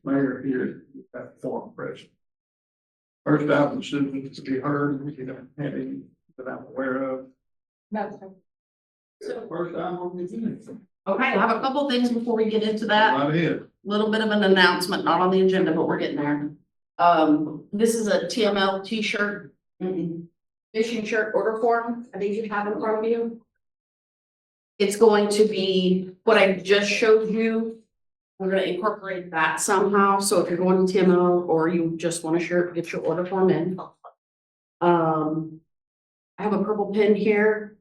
Mayor here at forum press. First out, the citizens to be heard, we have any that I'm aware of. No. So first time on the agenda. Okay, I have a couple things before we get into that. Right ahead. Little bit of an announcement, not on the agenda, but we're getting there. This is a TML t-shirt, fishing shirt order form. I think you have in front of you. It's going to be what I just showed you. We're gonna incorporate that somehow. So if you're going to TML or you just want a shirt, get your order form in. I have a purple pen here.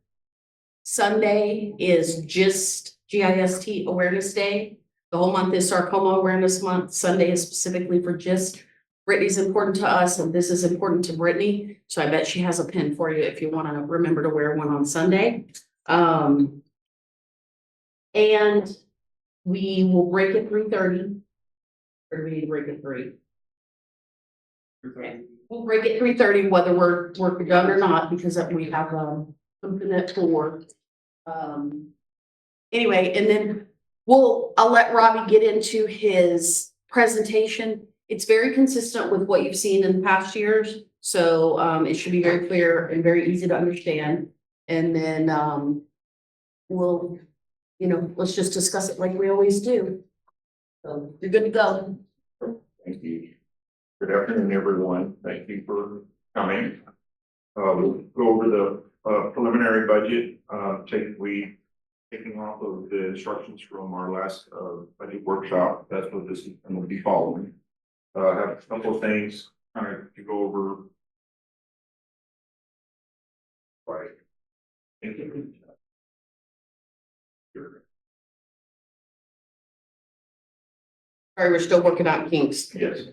Sunday is GIST, G-I-S-T Awareness Day. The whole month is Sarcoma Awareness Month. Sunday is specifically for GIST. Brittany's important to us and this is important to Brittany. So I bet she has a pin for you if you want to remember to wear one on Sunday. And we will break at 3:30. Or do we need to break at 3? Okay. We'll break at 3:30 whether we're done or not because we have something at 4. Anyway, and then I'll let Robbie get into his presentation. It's very consistent with what you've seen in past years. So it should be very clear and very easy to understand. And then we'll, let's just discuss it like we always do. So you're good to go. Thank you. Good afternoon, everyone. Thank you for coming. We'll go over the preliminary budget. Taking off of the instructions from our last budget workshop. That's what this is going to be following. I have a couple of things kind of to go over. Right. Thank you. Sorry, we're still working out kinks. Yes.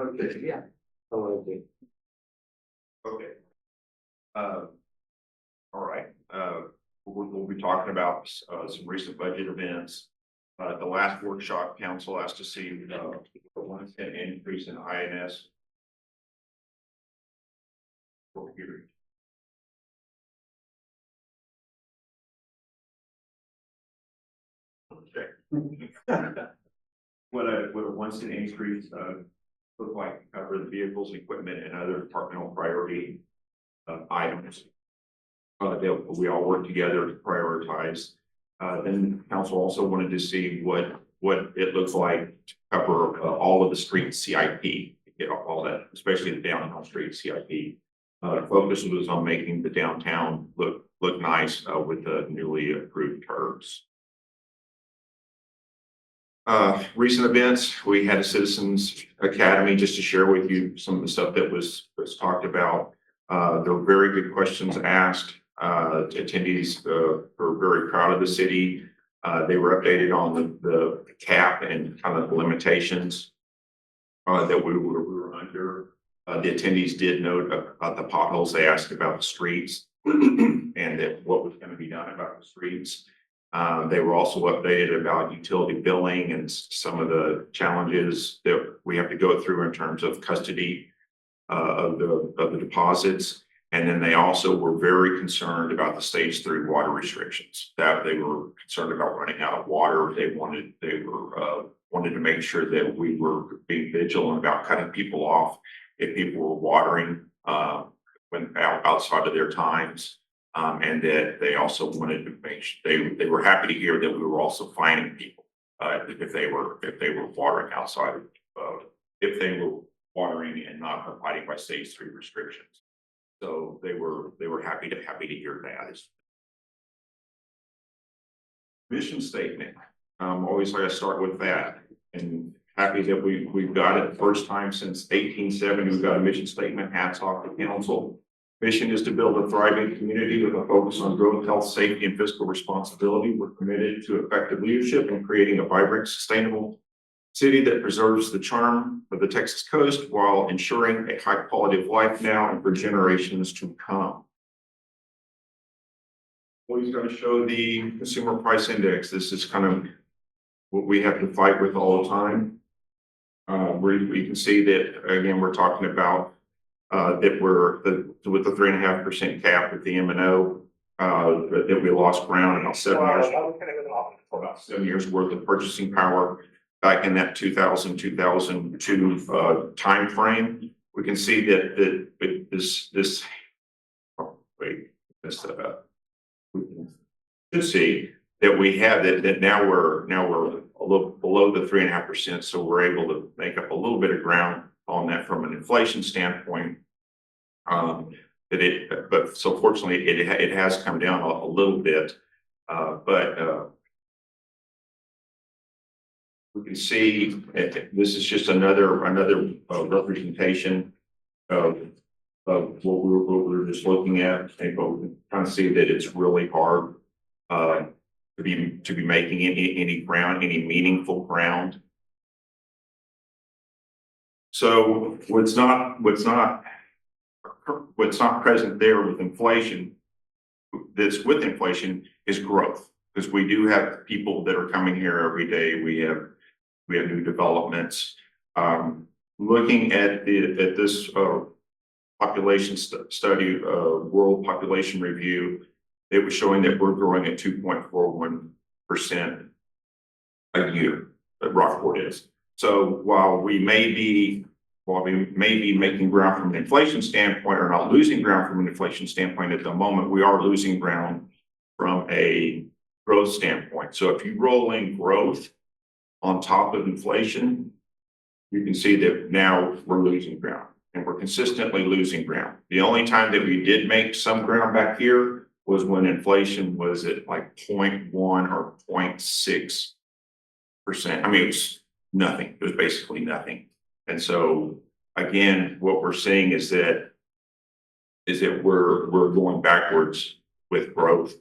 Okay. Yeah. Okay. Okay. All right. We'll be talking about some recent budget events. The last workshop, council asked to see the 1 cent increase in INS. Okay. What a 1 cent increase look like to cover the vehicles, equipment, and other departmental priority items. That we all work together to prioritize. Then council also wanted to see what it looks like to cover all of the street CIP, get all that, especially the downtown street CIP. Focus was on making the downtown look nice with the newly approved TIRZ. Recent events, we had a Citizens Academy just to share with you some of the stuff that was talked about. There were very good questions asked. Attendees were very proud of the city. They were updated on the cap and kind of the limitations that we were under. The attendees did note about the potholes. They asked about the streets and that what was going to be done about the streets. They were also updated about utility billing and some of the challenges that we have to go through in terms of custody of the deposits. And then they also were very concerned about the stage 3 water restrictions, that they were concerned about running out of water. They wanted to make sure that we were being vigilant about cutting people off if people were watering when outside of their times. And that they also wanted to make sure they were happy to hear that we were also fining people if they were watering outside of if they were watering and not abiding by stage 3 restrictions. So they were happy to hear that. Mission statement. Always like to start with that, and happy that we've got it. First time since 1870 we've got a mission statement. Hats off to council. Mission is to build a thriving community with a focus on growth, health, safety, and fiscal responsibility. We're committed to effective leadership and creating a vibrant, sustainable city that preserves the charm of the Texas coast while ensuring a high quality of life now and for generations to come. He's going to show the consumer price index. This is kind of what we have to fight with all the time. We can see that, again, we're talking about that with the 3.5% cap with the M&O, that we lost ground in about 7 years. About 7 years worth of purchasing power back in that 2002 time frame. We can see that this we can just see that we have that now we're a little below the 3.5%, so we're able to make up a little bit of ground on that from an inflation standpoint. But so fortunately it has come down a little bit, but we can see this is just another representation of what we were just looking at, and but we can kind of see that it's really hard to be making any ground, any meaningful ground. So what's not present there with inflation, that's with inflation, is growth, because we do have people that are coming here every day. We have new developments. Looking at this population study, World Population Review, it was showing that we're growing at 2.41% a year, that Rockport is. So while we may be making ground from an inflation standpoint, or not losing ground from an inflation standpoint at the moment, we are losing ground from a growth standpoint. So if you roll in growth on top of inflation, you can see that now we're losing ground, and we're consistently losing ground. The only time that we did make some ground back here was when inflation was at like 0.1 or 0.6%. I mean, it was nothing. It was basically nothing. And so again, what we're seeing is that we're going backwards with growth,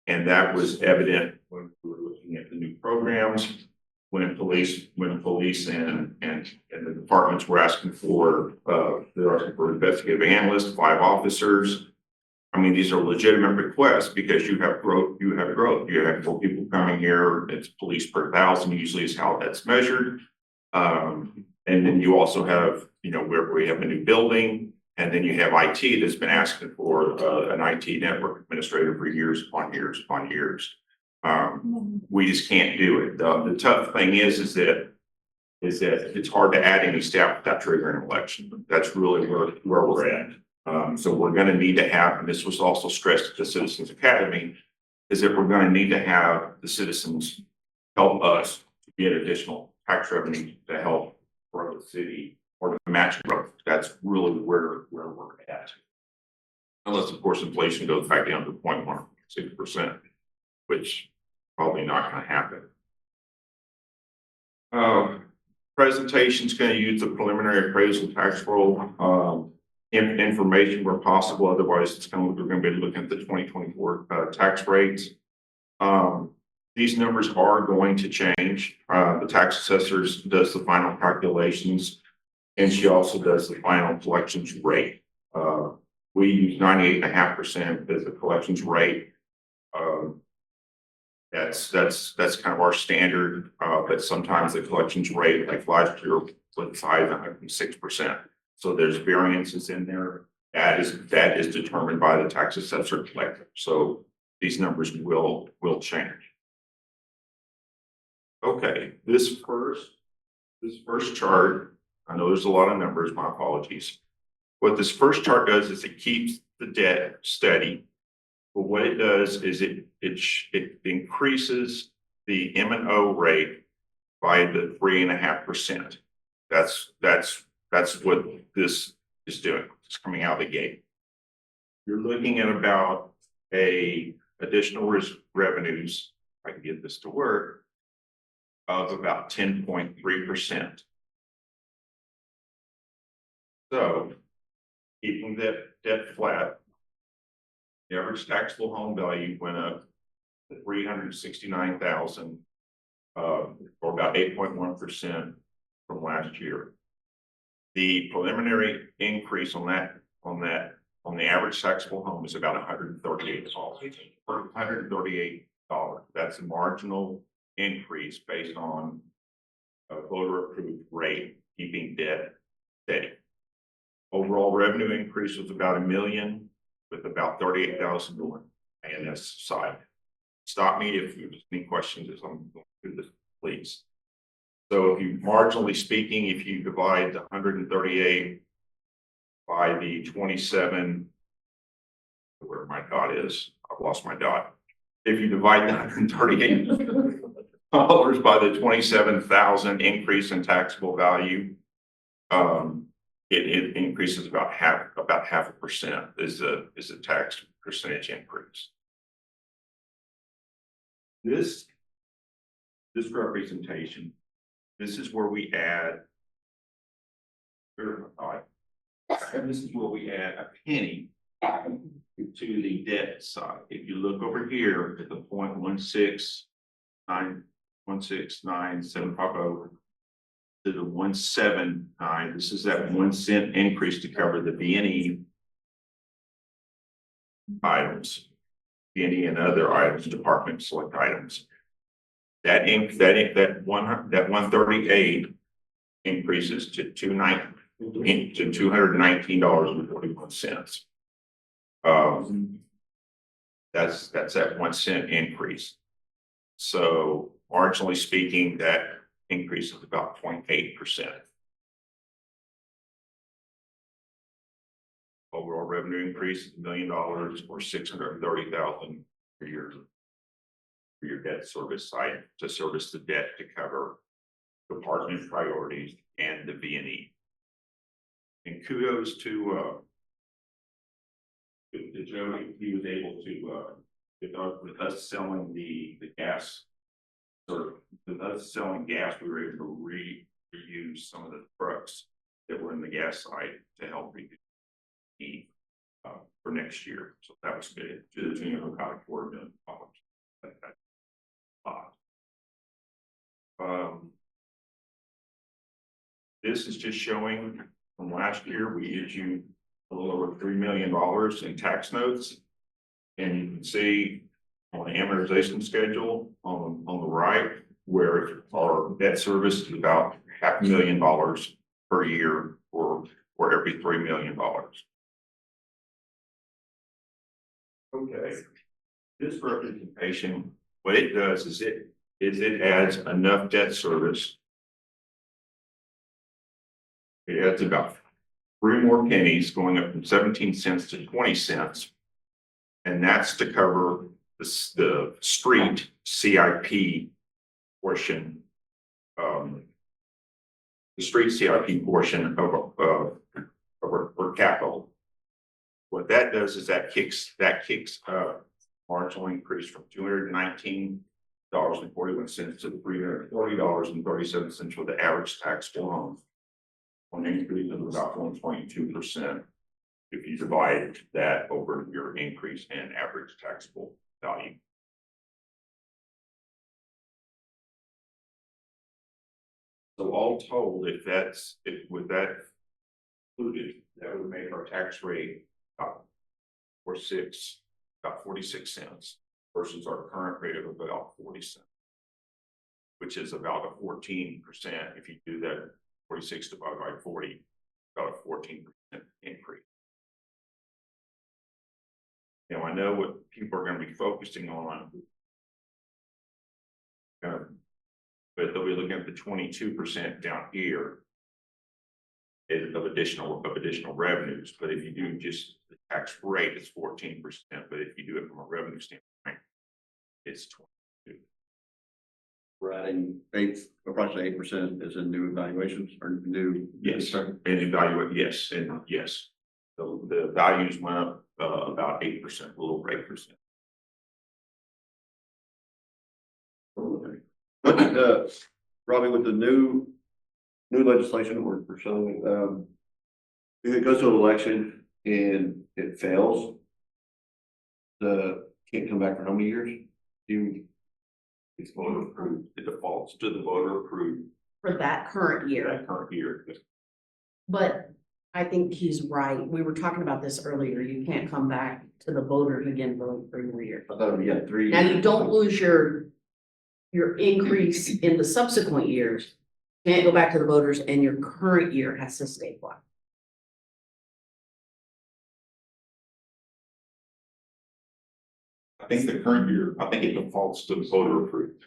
and that was evident when we were looking at the new programs, when police and the departments were asking for they're asking for investigative analysts, 5 officers. I mean, these are legitimate requests because you have growth. You have more people coming here. It's police per 1,000 usually is how that's measured. And then you also have, where we have a new building, and then you have IT that's been asking for an IT network administrator for years upon years upon years. We just can't do it. The tough thing is that it's hard to add any staff without triggering an election. That's really where we're at. So we're going to need to have, and this was also stressed at the Citizens Academy, is that we're going to need to have the citizens help us to get additional tax revenue to help grow the city or to match growth. That's really where we're at. Unless, of course, inflation goes back down to 0.16%, which probably not going to happen. Presentation's going to use the preliminary appraisal tax roll information where possible. Otherwise, we're going to be looking at the 2024 tax rates. These numbers are going to change. The tax assessors does the final calculations, and she also does the final collections rate. We use 98.5% as the collections rate. That's kind of our standard, but sometimes the collections rate, like last year, was 506%. So there's variances in there. That is determined by the tax assessor collector. So these numbers will change. Okay, this first chart, I know there's a lot of numbers, my apologies. What this first chart does is it keeps the debt steady. But what it does is it increases the M&O rate by the 3.5%. That's what this is doing. It's coming out of the gate. You're looking at about additional revenues, if I can get this to work, of about 10.3%. So keeping that debt flat, the average taxable home value went up to $369,000, or about 8.1% from last year. The preliminary increase on on the average taxable home is about $138. $138. That's a marginal increase based on a voter approved rate, keeping debt steady. Overall revenue increase was about $1 million, with about 38,000 going INS side. Stop me if there's any questions as I'm going through this, please. So if you, marginally speaking, if you divide the 138 by the 27, where my dot is, I've lost my dot. If you divide the $138 by the 27,000 increase in taxable value, it increases about half a percent is the tax percentage increase. This representation, this is where we add, and this is where we add a penny to the debt side. If you look over here at the 0.1691750 to the 179, this is that 1 cent increase to cover the B&E items, B&E and other items, department select items. That 138 increases to $219.41. That's that 1 cent increase. So marginally speaking, that increase is about 0.8%. Overall revenue increase is $1 million or $630,000 per year for your debt service side to service the debt to cover department priorities and the B&E. And kudos to Joe, he was able to with us selling the gas, with us selling gas, we were able to reuse some of the trucks that were in the gas side to help reduce need for next year. So that was good to the tune of about $4 million. This is just showing from last year, we issued a little over $3 million in tax notes. And you can see on the amortization schedule on the right, where our debt service is about $500,000 per year for every $3 million. Okay, this representation, what it does is it adds enough debt service. It adds about 3 more pennies, going up from 17 cents to 20 cents. And that's to cover the street CIP portion, the street CIP portion of our capital. What that does is that kicks marginal increase from $219.41 to $340.37 for the average taxable home, an increase of about 1.2%. If you divide that over your increase in average taxable value. So all told, with that included, that would make our tax rate about 46 cents versus our current rate of about 40 cents, which is about a 14%. If you do that 46 divided by 40, about a 14% increase. Now I know what people are going to be focusing on, but they'll be looking at the 22% down here of additional revenues. But if you do just the tax rate, it's 14%. But if you do it from a revenue standpoint, it's 22%. Adding approximately 8% is in new evaluations or new. Yes, and evaluate. Yes, and yes. So the values went up about 8%, a little over 8%. Robbie, with the new legislation we're pursuing, if it goes to an election and it fails, can't come back for how many years? It's voter approved. It defaults to the voter approved For that current year. that current year. But I think he's right. We were talking about this earlier. You can't come back to the voters again for like 3 more years. I thought, yeah, 3. Now, you don't lose your increase in the subsequent years. Can't go back to the voters and your current year has to stay flat. I think the current year, I think it defaults to voter approved.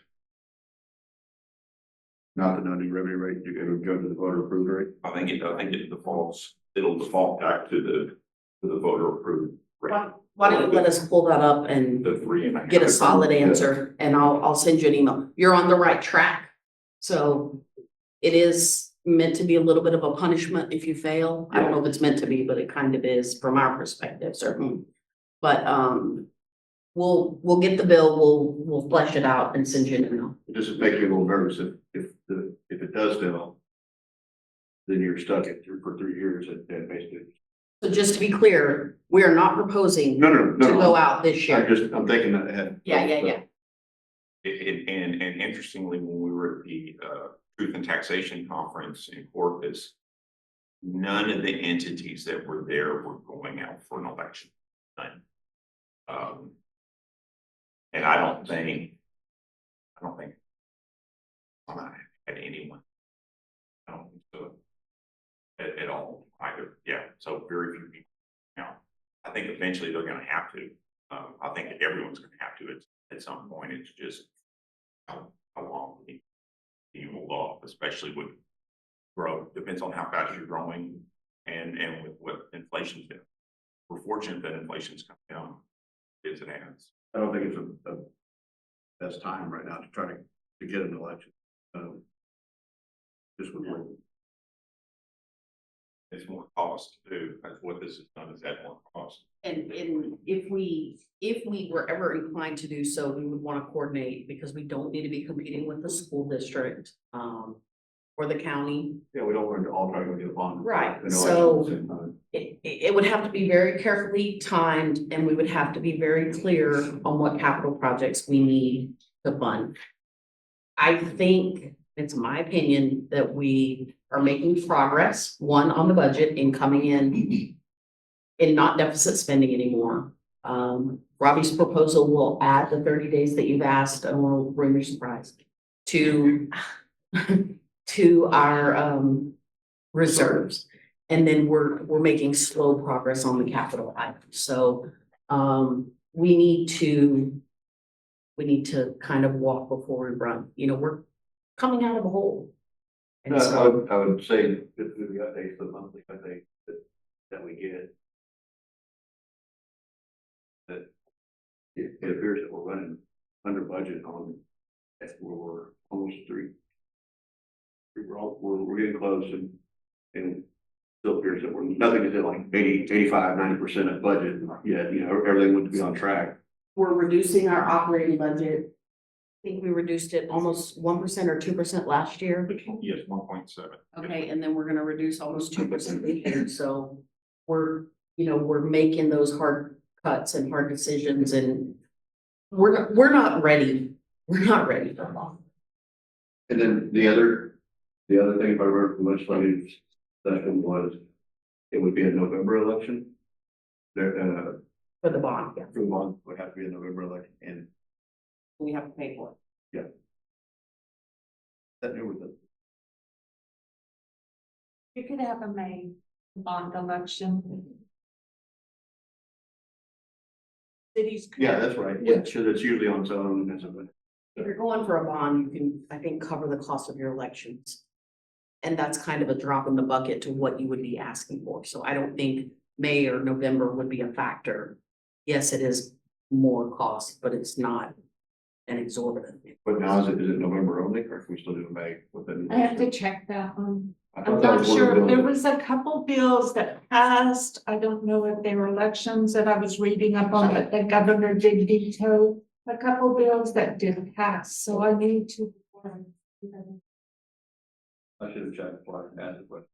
Not the no new revenue rate, it would go to the voter approved rate. I think it defaults, it'll default back to the voter approved rate. Why don't you let us pull that up and The 3.5. get a solid answer, and I'll send you an email. You're on the right track. So it is meant to be a little bit of a punishment if you fail. I don't know if it's meant to be, but it kind of is from our perspective, certainly. But we'll get the bill, we'll flesh it out and send you an email. It just makes me a little nervous if it does fail, then you're stuck at for 3 years and basically. So just to be clear, we are not proposing No, to go out this year. I'm thinking that ahead. Yeah. And interestingly, when we were at the Truth and Taxation Conference in Corpus, none of the entities that were there were going out for an election. None. And I don't think I had anyone. I don't think so at all either. Yeah, so very few people. Now, I think eventually they're going to have to. I think everyone's going to have to at some point. It's just how long you hold off, especially with growth. Depends on how fast you're growing and with what inflation's doing. We're fortunate that inflation's come down as it has. I don't think it's a best time right now to try to get an election. Just with It's more cost to do. That's what this has done, is add more cost. And if we were ever inclined to do so, we would want to coordinate because we don't need to be competing with the school district or the county. Yeah, we don't want to all try to get a bond. Right, An election so at the same time. it would have to be very carefully timed and we would have to be very clear on what capital projects we need to fund. I think it's my opinion that we are making progress, one, on the budget in coming in not deficit spending anymore. Robbie's proposal will add the 30 days that you've asked, and we'll bring you surprise to our reserves. And then we're making slow progress on the capital items. So we need to kind of walk before we run. You know, we're coming out of a hole. And so I would say that the updates, the monthly updates that we get, that it appears that we're running under budget on, we're almost 3. We're getting close and still appears that nothing is at like 80, 85, 90% of budget yet. You know, everything would be on track. we're reducing our operating budget. I think we reduced it almost 1% or 2% last year. Yes, 1.7. Okay, and then we're gonna reduce almost 2% this year, so we're making those hard cuts and hard decisions, and we're not ready. We're not ready for long. And then the other thing, if I remember from legislative session, was it would be a November election. There, For the bond, yeah, for the month would have to be a November election, and we have to pay for it. that new with it. You could have a May bond election. Cities. could- Yeah, that's right. Yeah, so that's usually on its own as a. If you're going for a bond, you can, I think, cover the cost of your elections. And that's kind of a drop in the bucket to what you would be asking for. So I don't think May or November would be a factor. Yes, it is more cost, but it's not an exorbitant. But now is it November only, or can we still do May within? I have to check that one. I thought I'm that not was one of sure. the There bills. was a couple bills that passed. I don't know if they were elections that I was reading up on, but the governor did veto a couple bills that did pass, so I need to. I should have checked before I asked it, but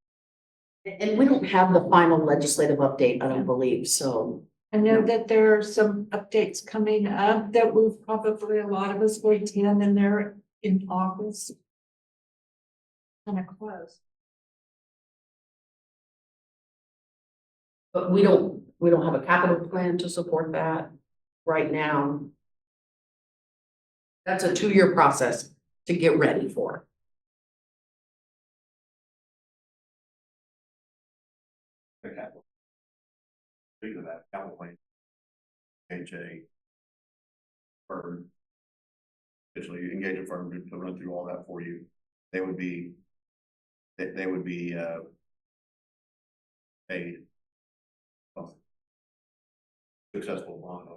And we don't have the final legislative update, I don't believe, so. I know that there are some updates coming up that we've probably, a lot of us will attend, and they're in August. Kind of close. But we don't have a capital plan to support that right now. That's a 2-year process to get ready for. The capital. Speaking of that, capital plan. AJ. Firm. Essentially engage a firm to run through all that for you. They would be. They would be, a. Successful bond.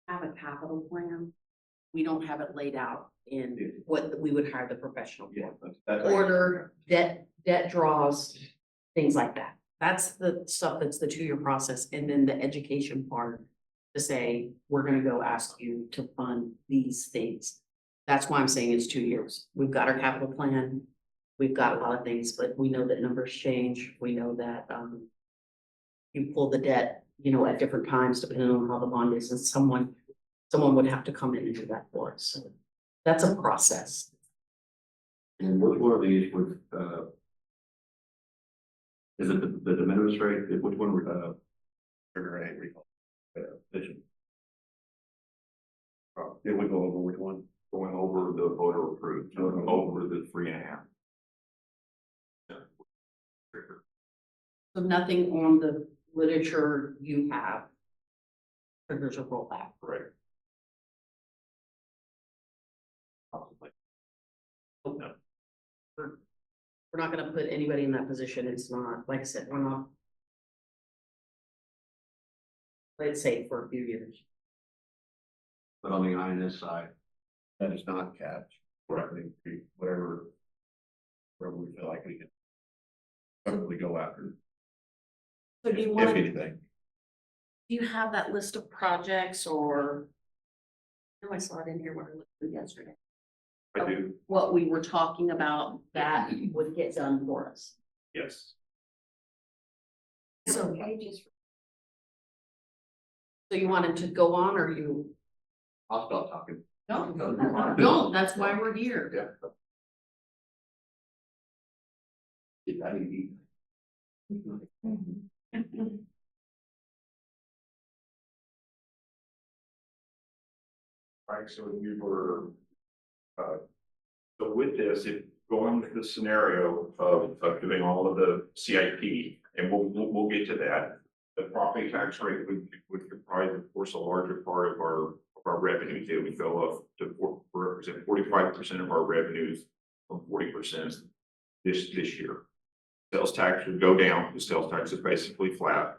Have a capital plan. We don't have it laid out in what we would hire the professional for. Yeah, that's. Order, debt draws, things like that. That's the stuff that's the 2-year process. And then the education part to say, we're gonna go ask you to fund these things. That's why I'm saying it's 2 years. We've got our capital plan. We've got a lot of things, but we know that numbers change. We know that, you pull the debt, you know, at different times, depending on how the bond is, and someone would have to come in and do that for us. So that's a process. And which one of these would, is it the de minimis rate? Which one would, trigger a recall? Petition? Did we go over which one? Going over the voter approved, over the 3.5. So nothing on the literature you have triggers a rollback. Right. We're not gonna put anybody in that position. It's not, like I said, we're not. Let's say for a few years. But on the INS side, that is not capped. Whatever, wherever we feel like we can probably go after, So do you if want, do anything. you have that list of projects or? I know I saw it in here when I looked at it yesterday. I do, What we were talking about that would get done for us. yes. So you wanted to go on or you? I'll stop talking. No, that's why we're here. Yeah. I need to eat. Right, so we were, so with this, if going with the scenario of doing all of the CIP, and we'll get to that. The property tax rate would comprise, of course, a larger part of our revenues. It would go up to represent 45% of our revenues from 40% this year. Sales tax would go down. The sales tax is basically flat.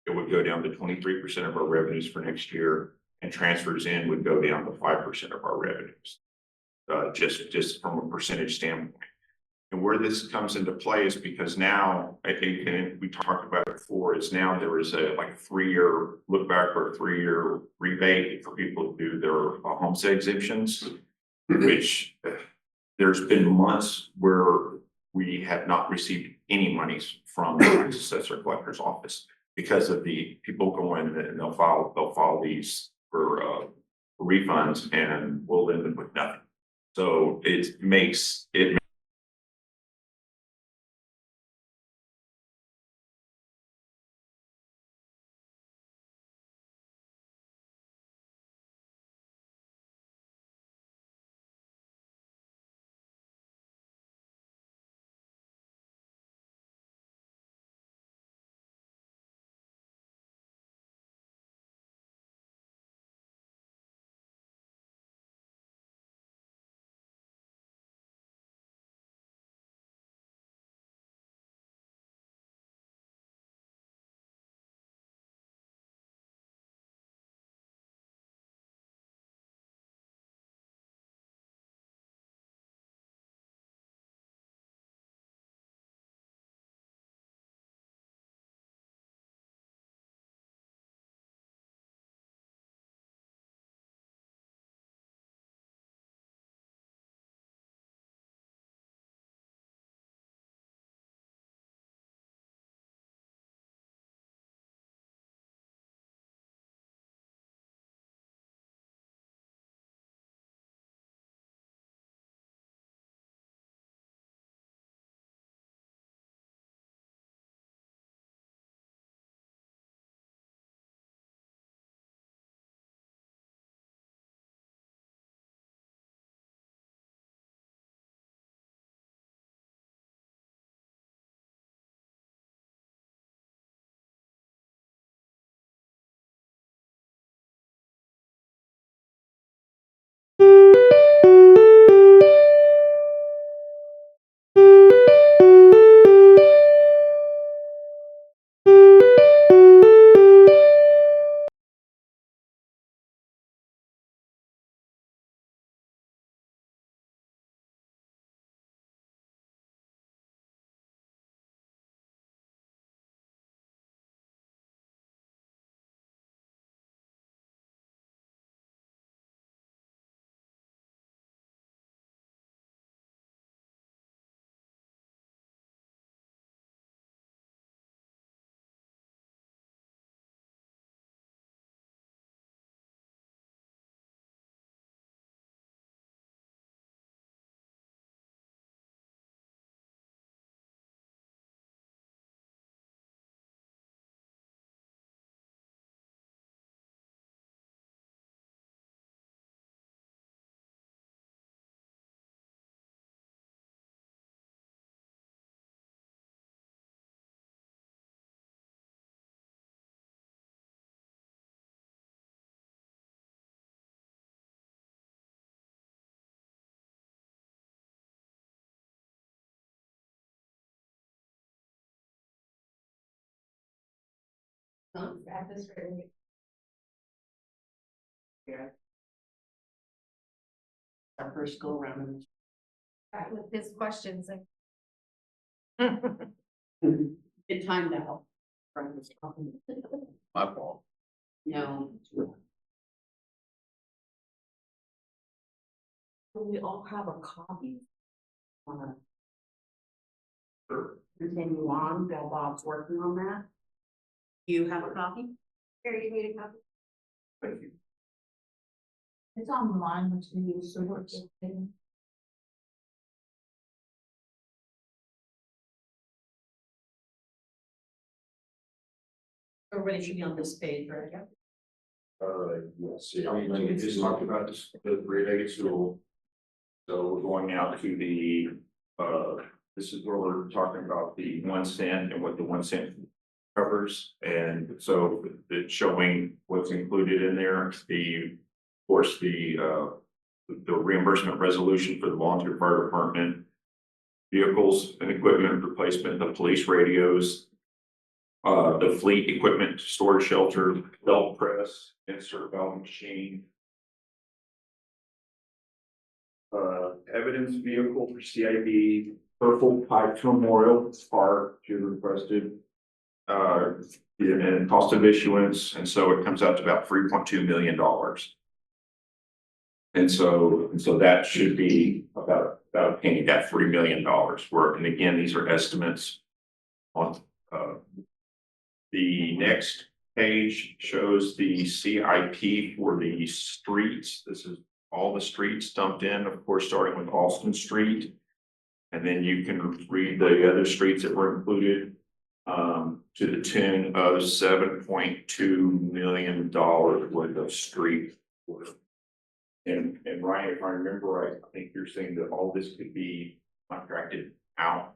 It would go down to 23% of our revenues for next year, and transfers in would go down to 5% of our revenues. Just from a percentage standpoint. And where this comes into play is because now, I think, and we talked about it before, is now there is a 3-year look back or a 3-year rebate for people to do their homestead exemptions, which there's been months where we have not received any monies from the tax assessor collector's office because of the people going and they'll file these for refunds and we'll end up with nothing. So it makes it At this rate. Yeah. Our first go around. Back with his questions. Good time to help. My fault. No. We all have a copy. Sure. Continue on while Bob's working on that. You have a copy? Here, you need a copy. Thank you. It's online, which we use, so it's. Everybody should be on this page, right? Yes, we just talked about this, the three-legged stool. So we're going out to the, this is where we're talking about the 1 cent and what the 1 cent covers. And so it's showing what's included in there, of course, the reimbursement resolution for the volunteer fire department, vehicles and equipment replacement, the police radios, the fleet equipment, storage shelter, belt press, insert valve machine. Evidence vehicle for CID, purple pipe memorial, spark, you requested. And cost of issuance, and so it comes out to about $3.2 million. And so that should be about a penny, that $3 million worth. And again, these are estimates on, the next page shows the CIP for the streets. This is all the streets dumped in, of course, starting with Alston Street. And then you can read the other streets that were included, to the tune of $7.2 million worth of street work. And Ryan, if I remember right, I think you're saying that all this could be contracted out.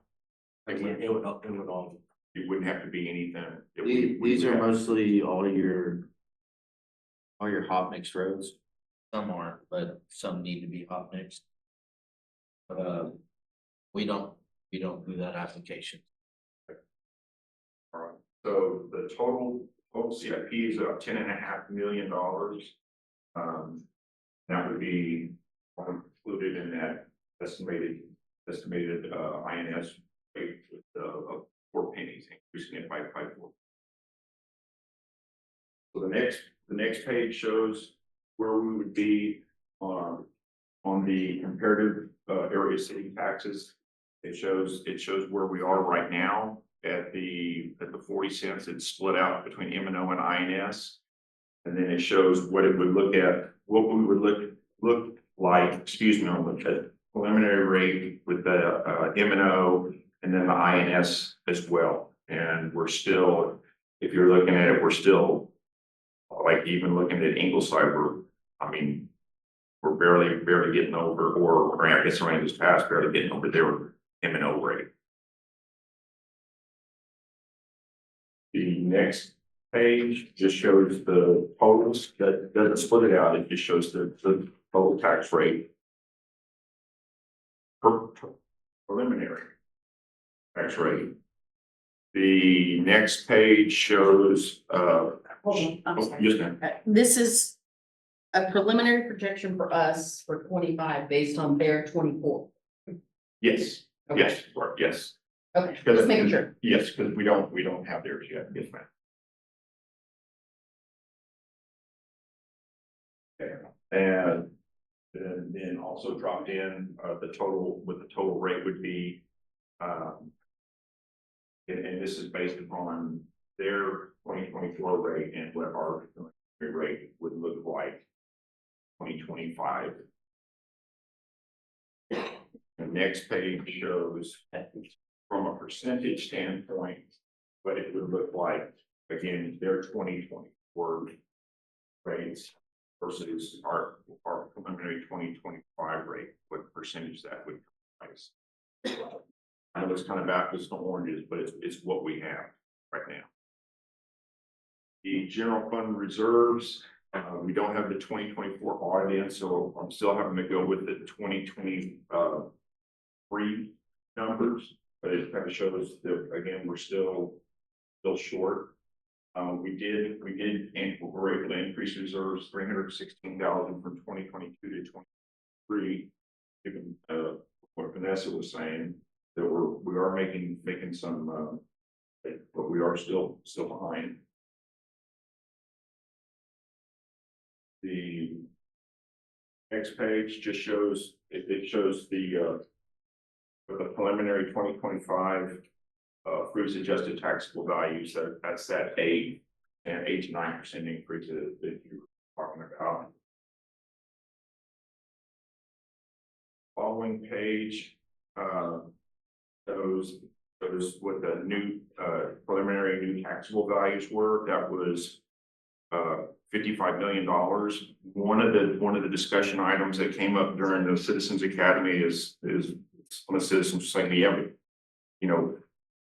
It would all. It wouldn't have to be anything. These are mostly all your hot mixed roads. Some aren't, but some need to be hot mixed. But we don't do that application. All right, so the total CIP is about $10.5 million. That would be included in that estimated INS rate with 4 pennies, increasing it by 4. So the next page shows where we would be on the comparative area city taxes. It shows where we are right now at the 40 cents. It's split out between M&O and INS, and then it shows what it would look like. Excuse me, on the preliminary rate with the M&O and then the INS as well. And we're still, if you're looking at it, we're still like even looking at Ingleside. We're barely getting over, or I guess around this past barely getting over their M&O rate. The next page just shows the totals. That doesn't split it out. It just shows the total tax rate per preliminary tax rate. The next page shows Hold on, I'm sorry. yes, ma'am. This is a preliminary projection for us for 25 based on their 24. Yes, Okay. yes, or yes. Okay, just making sure. Yes, because we don't have theirs yet. Yes, ma'am. Okay, and then also dropped in the total, what the total rate would be. And this is based upon their 2024 rate and what our rate would look like 2025. The next page shows from a percentage standpoint what it would look like, again, their 2024 rates versus our preliminary 2025 rate, what percentage that would comprise. I know it's kind of apples to oranges, but it's what we have right now. The general fund reserves, we don't have the 2024 audit in, so I'm still having to go with the 2023 numbers, but it kind of shows that again we're still short. And we were able to increase reserves $316,000 from 2022 to 2023. Given what Vanessa was saying, that we are making some, but we are still behind. The next page just shows it shows the preliminary 2025 cruise adjusted taxable values. That's that 8 to 9% increase that you're talking about. Following page shows what the new preliminary new taxable values were. That was $55 million. One of the discussion items that came up during the Citizens Academy is some of the citizens saying, yeah, but, you know,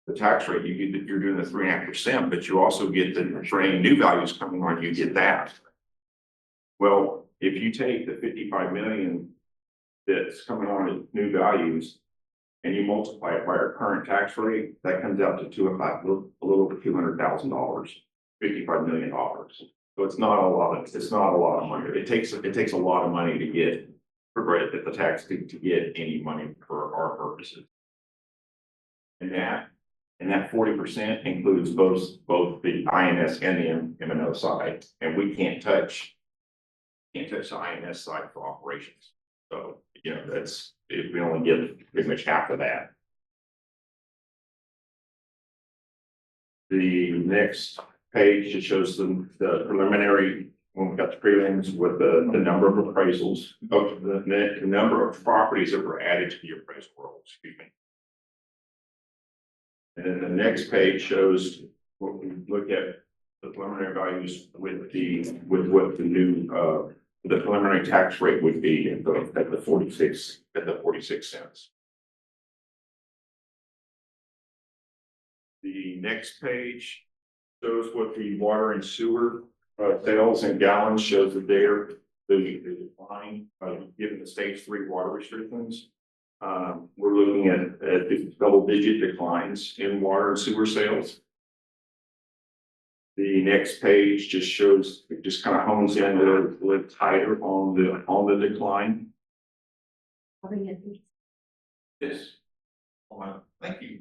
the tax rate you're doing the 3.5%, but you also get for any new values coming on, you get that. Well, if you take the 55 million that's coming on as new values and you multiply it by our current tax rate, that comes out to a little over $200,000, $55 million. So it's not a lot of money. It takes a lot of money to get for the tax to get any money for our purposes. And that 40% includes both the INS and the M&O side, and we can't touch the INS side for operations. So, you know, we only get pretty much half of that. The next page, it shows the preliminary, when we got the prelims with the number of appraisals, the number of properties that were added to the appraisal roll, excuse me. And then the next page shows what we look at the preliminary values with what the new the preliminary tax rate would be at the 46 cents. The next page shows what the water and sewer sales in gallons shows that the decline given the stage 3 water restrictions. We're looking at double-digit declines in water and sewer sales. The next page just shows, it just kind of hones in a little tighter on the decline. Yes. Thank you.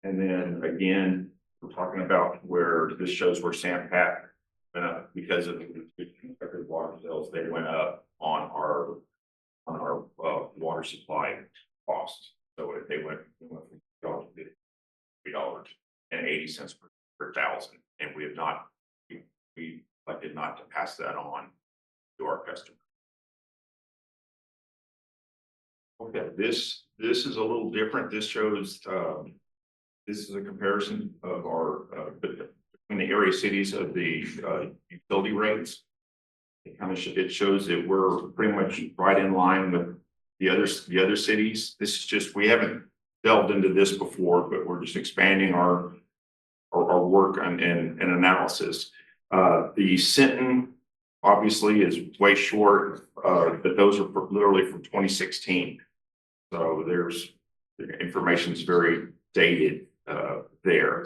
And then again, we're talking about where this shows where Sampat went up because of the water sales. They went up on our water supply costs. So they went from $3.80 per thousand, and we elected not to pass that on to our customers. Okay, this is a little different. This shows this is a comparison of our between the area cities of the utility rates. It shows that we're pretty much right in line with the other cities. This is just, we haven't delved into this before, but we're just expanding our work and analysis. The Sinton obviously is way short, but those are literally from 2016. So the information is very dated there.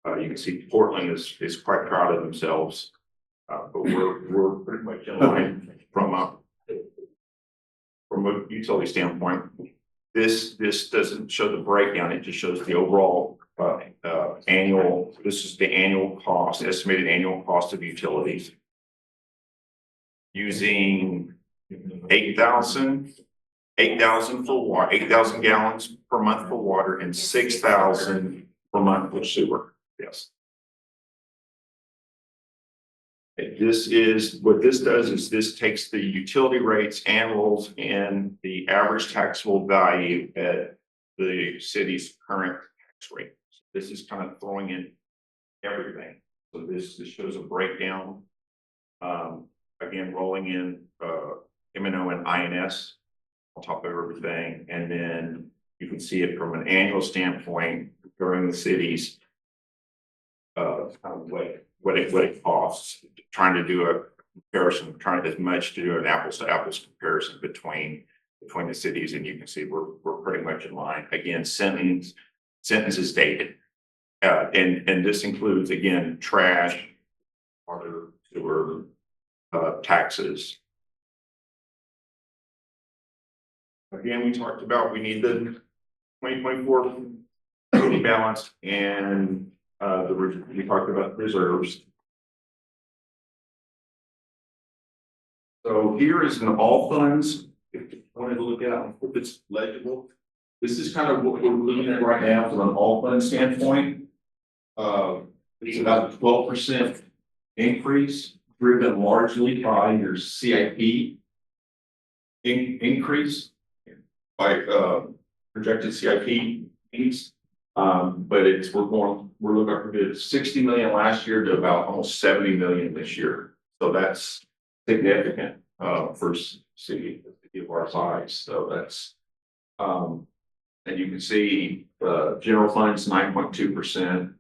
You can see Portland is quite proud of themselves, but we're pretty much in line from a utility standpoint. This doesn't show the breakdown; it just shows the overall annual. This is the annual cost, estimated annual cost of utilities, using 8,000 for water, 8,000 gallons per month for water, and 6,000 per month for sewer. Yes. This is what this does is this takes the utility rates and rolls in the average taxable value at the city's current tax rate. So this is kind of throwing in everything. So this shows a breakdown. Again, rolling in M&O and INS on top of everything, and then You can see it from an annual standpoint, comparing the cities. Kind of what it costs, trying to do a comparison, trying as much to do an apples to apples comparison between the cities, and you can see we're pretty much in line. Again, sentence is dated. And this includes, again, trash, water, sewer, taxes. Again, we talked about we need the 2024 city balance, and we talked about reserves. So here is an all funds. If you wanted to look at it, if it's legible, this is kind of what we're looking at right now from an all fund standpoint. It's about a 12% increase, driven largely by your CIP increase by projected CIP needs. But we're looking at 60 million last year to about almost 70 million this year. So that's significant for city of our size. So that's and you can see general funds 9.2%.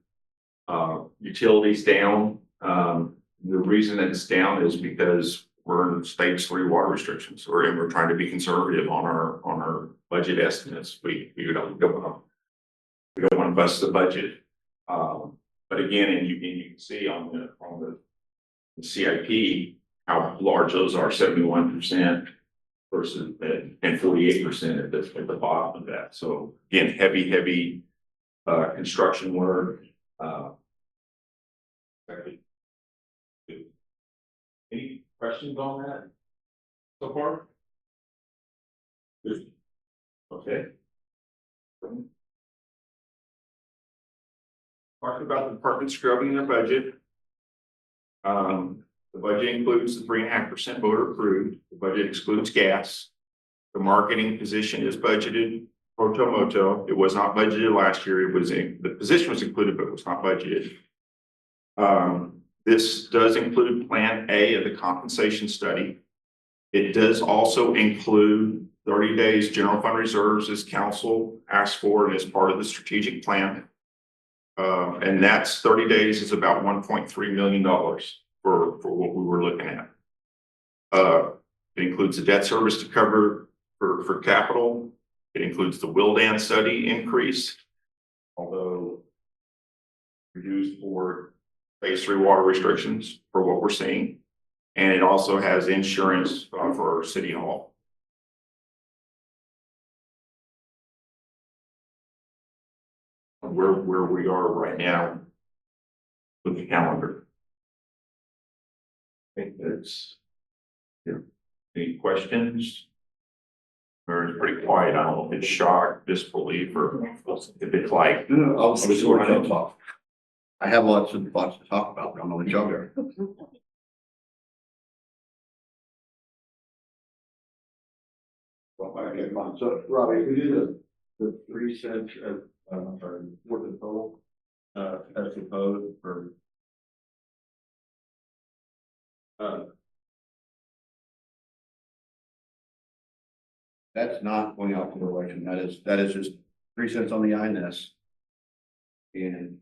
Utilities down. The reason that it's down is because we're in stage 3 water restrictions, and we're trying to be conservative on our budget estimates. We don't want to bust the budget. But again, and you can see on the CIP how large those are, 71% versus and 48% at the bottom of that. So again, heavy construction work. Any questions on that so far? Good. Okay. Talk about the department scrubbing their budget. The budget includes the 3.5% voter approved. The budget excludes gas. The marketing position is budgeted pro moto. It was not budgeted last year. The position was included, but it was not budgeted. This does include Plan A of the compensation study. It does also include 30 days general fund reserves as council asked for and as part of the strategic plan. And that's 30 days is about $1.3 million for what we were looking at. It includes the debt service to cover for capital. It includes the Wildan study increase, although reduced for phase 3 water restrictions for what we're seeing. And it also has insurance for our city hall. Where we are right now with the calendar. I think that's, any questions? Or it's pretty quiet. I don't know if it's shock, disbelief, or if it's like, I'll just go ahead and talk. I have lots to talk about, but I'm gonna let y'all go. Okay, fine. So, Robbie, we did the 3 cents of, for the total, as opposed for, that's not going out to the election. That is just 3 cents on the INS. And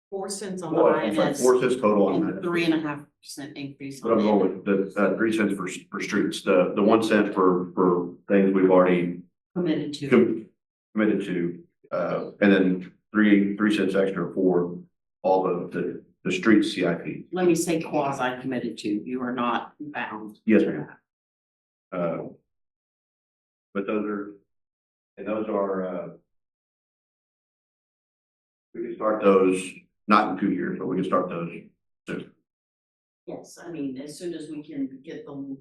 4 cents on the well, it's like INS 4 cents total on and that. 3.5% increase. But I'm on going with the 3 cents for streets, the 1 cent for things we've already committed to. committed to, and then 3 cents extra for all the street CIP. Let me say quasi committed to. You are not bound. Yes, ma'am. But those are, we can start those, not in 2 years, but we can start those soon. Yes, I mean, as soon as we can get the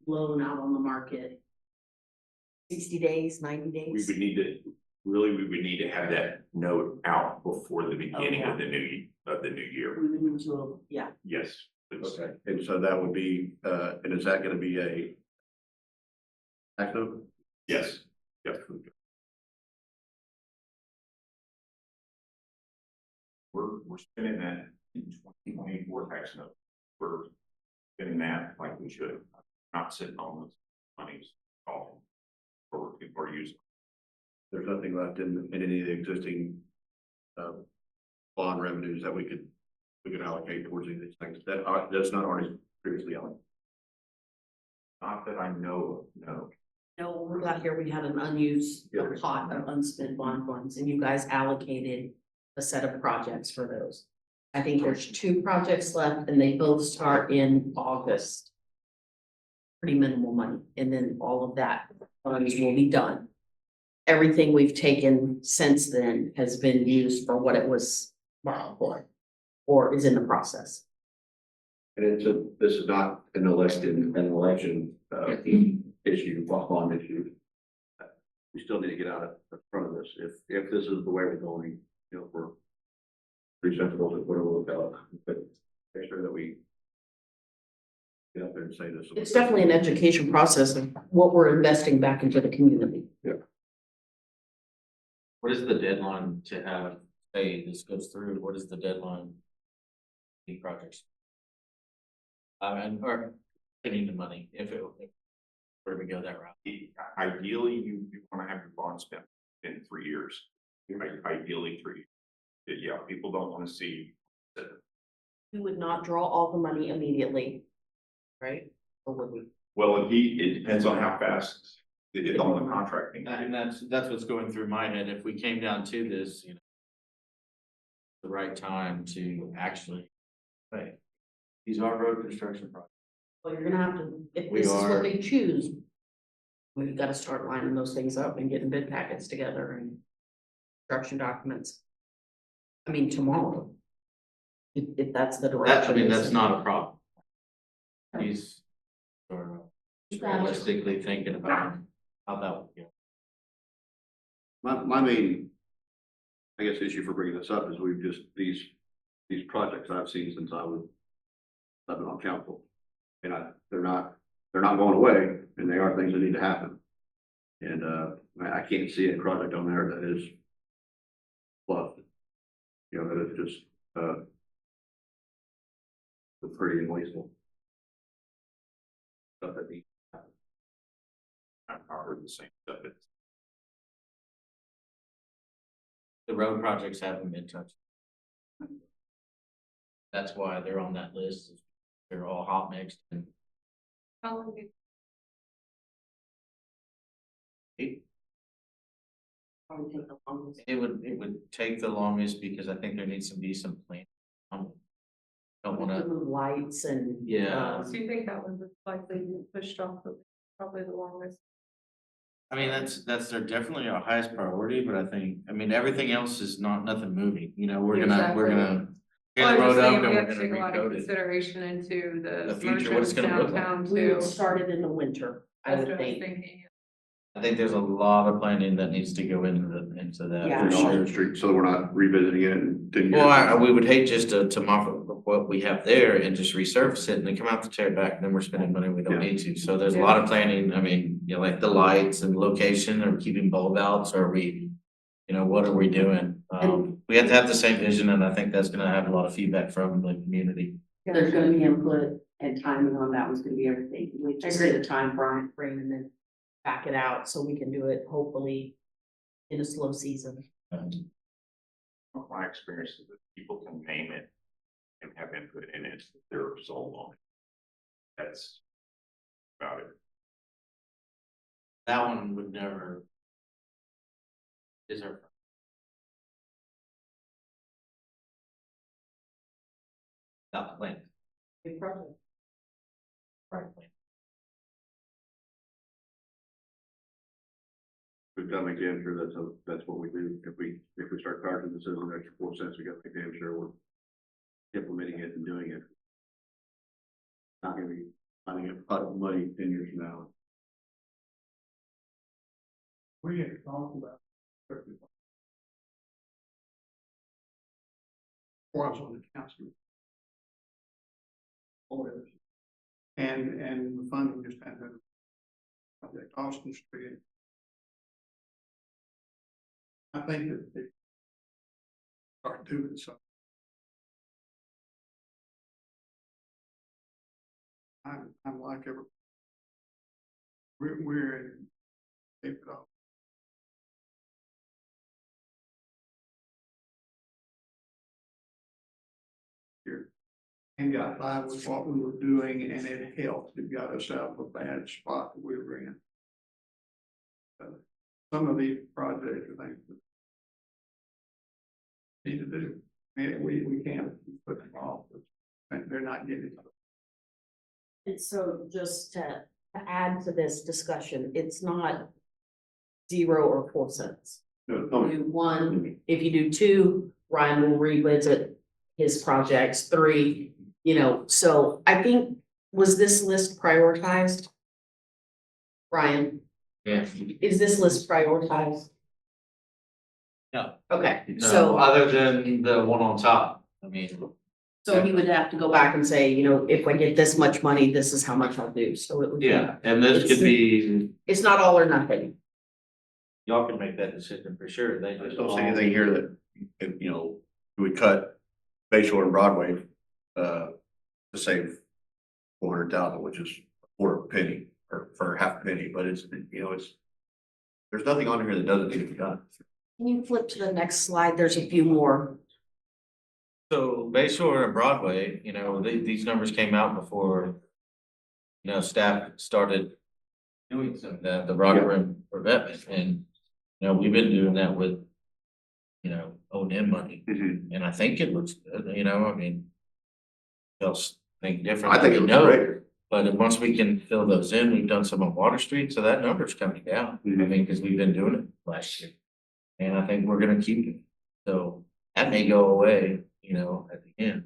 loan out on the market. 60 days, 90 days. we would need to have that note out before the beginning of the new year. We would need to, yeah. Yes. please. Okay, and so that would be, and is that gonna be a tax note? Yes. Yes. We're spending that in 2024 tax note. We're spending that like we should, not sitting on those monies all. Or using. there's nothing left in any of the existing, bond revenues that we could allocate towards these things that's not already previously allocated. Not that I know of, no. No, we got here, we had an unused Yeah. pot of unspent bond funds, and you guys allocated a set of projects for those. I think there's 2 projects left, and they both start in August. Pretty minimal money, and then all of that funds will be done. Everything we've taken since then has been used for what it was borrowed for, or is in the process. And this is not an election issue, bond issue. We still need to get out in front of this. If this is the way we're going, we're pretty sensible to whatever we'll go, but make sure that we get out there and say this. It's definitely an education process of what we're investing back into the community. What is the deadline to have, say, this goes through, what is the deadline? The projects. Or getting the money, if where we go that route. Ideally, you want to have your bond spent in 3 years. Ideally 3 years. Yeah, people don't want to see. We would not draw all the money immediately, right? Or would we? Well, it depends on how fast it's on the contracting. And that's what's going through my head, if we came down to this, the right time to actually, right, these are road construction projects. Well, you're gonna have to, if We this is are- what they choose. We've got to start lining those things up and getting bid packets together and construction documents. I mean, tomorrow. If that's the direction. That's not a problem. He's sort of realistically thinking about how that would go. My main, I guess, issue for bringing this up is we've just, these projects I've seen since I've been on council. And they're not going away, and they are things that need to happen. And, I can't see a project on there that is fluffed. That is just, pretty and wasteful. Stuff that needs to happen. I've heard the same stuff. The road projects haven't been touched. That's why they're on that list. They're all hot mixed and How long do Probably take the longest. it would take the longest because I think there needs to be some plan. Don't wanna, Move lights and. Yeah. so you think that was likely pushed off probably the longest? I mean, they're definitely our highest priority, but I think, everything else is nothing moving, we're gonna Well, get I the road just up think and we we're have to gonna take a lot of recode it. consideration into The the future, what it's merchants gonna look like. downtown We too. would start it in the winter, I That's would what I was think. thinking. I think there's a lot of planning that needs to go into that. Yeah. For On sure. the street, so we're not revisiting it in 10 years. Well, we would hate just to mop up what we have there and just resurface it and then come out to tear it back, and then we're spending money we don't Yeah. need to. So there's a lot of planning, like the lights and location, are we keeping bulb outs, are we, what are we doing? We have to have the same vision, and I think that's gonna have a lot of feedback from the community. There's gonna be input and timing on that was gonna be everything. We just get a time frame and then back it out so we can do it hopefully in a slow season. From my experience is that people can name it and have input in it, they're sold on it. That's about it. That one would never. Is there? Not the plan. Big project. Right. We've got to make damn sure that's what we do. If we start charging the citizens extra 4 cents, we got to make damn sure we're implementing it and doing it. Not gonna be finding a pot of money 10 years from now. We had talked about. Was on the council. And the funding just had been. Project Austin Street. I think that they start doing something. I'm like every. We're in. They've got and got by with what we were doing, and it helped. It got us out of a bad spot that we were in. Some of these projects, I think, need to do, and we can't put them off, and they're not getting it. And so just to add to this discussion, it's not 0 or 4 cents. No, Do 1, if you do 2, Ryan will revisit his projects, 3, so I think, was this list prioritized? Ryan, Yeah. is this list prioritized? No. Okay, No, so, other than the one on top, I mean, so he would have to go back and say, if I get this much money, this is how much I'll do, so it would be. yeah, and this could be, It's not all or nothing. y'all can make that decision for sure, they I just. don't see anything here that, you know, we would cut Bayshore and Broadway, to save 400,000, which is for a penny, or for half a penny, but it's, there's nothing on here that doesn't need to be done. Can you flip to the next slide? There's a few more. So Bayshore and Broadway, these numbers came out before, staff started doing some of that, the rock rim revetment, and, we've been doing that with, O&M money, and I think it looks good, I mean, else think different. I think it we looks know, great. but once we can fill those in, we've done some on Water Street, so that number's coming down, I mean, because we've been doing it last year. And I think we're gonna keep it, so that may go away, at the end.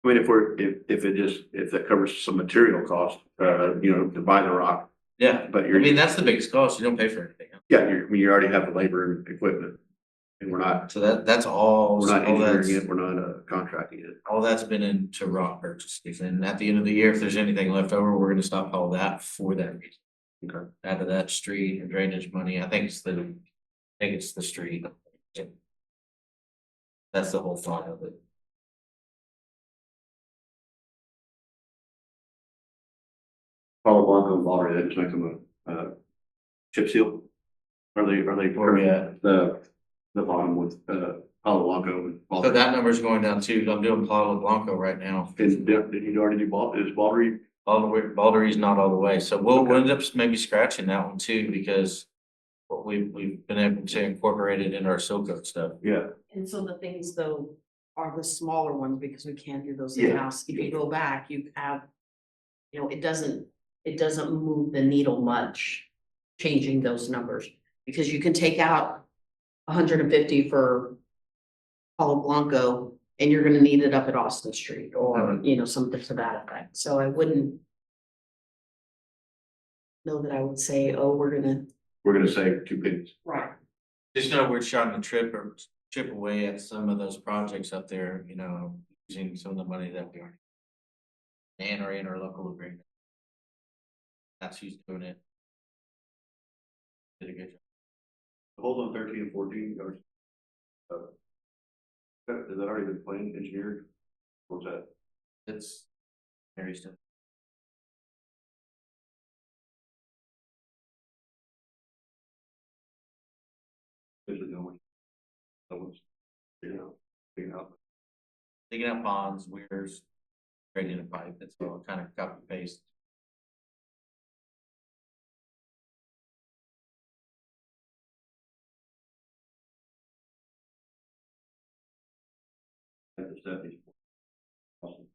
I mean, if that covers some material cost, to buy the rock, Yeah, but I you're, mean, that's the biggest cost, you don't pay for anything else. yeah, you already have the labor and equipment. And we're not So that's all, engineering it, we're not contracting it. all that's been into rock purchases, and at the end of the year, if there's anything left over, we're gonna stop all that for that reason. Okay. Out of that street and drainage money, I think it's the street. That's the whole thought of it. Palo Blanco and Water, they just make them a chip seal. Are they? Where we at? The bottom with, Palo Blanco and So Water. that number's going down too, I'm doing Palo Blanco right now. Did you already do is Water? All the way, Baldery's not all the way, so we'll Okay. end up maybe scratching that one too, because what we've been able to incorporate it in our Silco stuff. Yeah. And so the things though are the smaller ones because we can't do those Yeah. in-house. If you go back, you have, it doesn't move the needle much, changing those numbers. Because you can take out 150 for Palo Blanco and you're gonna need it up at Austin Street or, something to that effect. So I wouldn't know that I would say, oh, we're gonna. We're gonna save 2 pennies. Right. Just know we're trying to chip away at some of those projects up there, using some of the money that we already. And our interlocal agreement. That's who's doing it. Did a good job. Hold on 13 and 14, guys. Has that already been planned, engineered? What's that? It's very stuff. Usually no one. No one's, figuring out. Digging out ponds, weirs, creating a pipe, it's all kind of copy paste. That's the stuff he's- Awesome.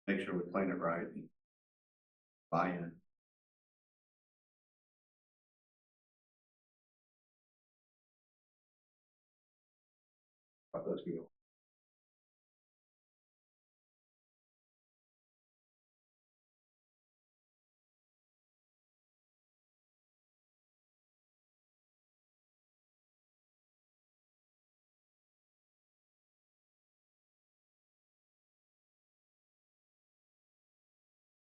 Make sure we plan it right. And buy in. Let's go.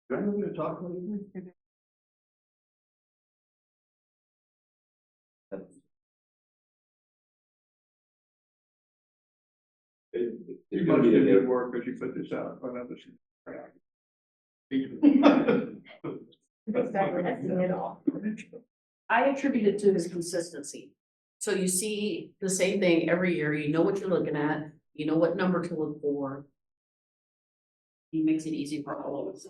Do I know who to talk to? You must do good work because you put this out in front of us. I attribute it to his consistency. So you see the same thing every year, you know what you're looking at, you know what number to look for. He makes it easy for all of us.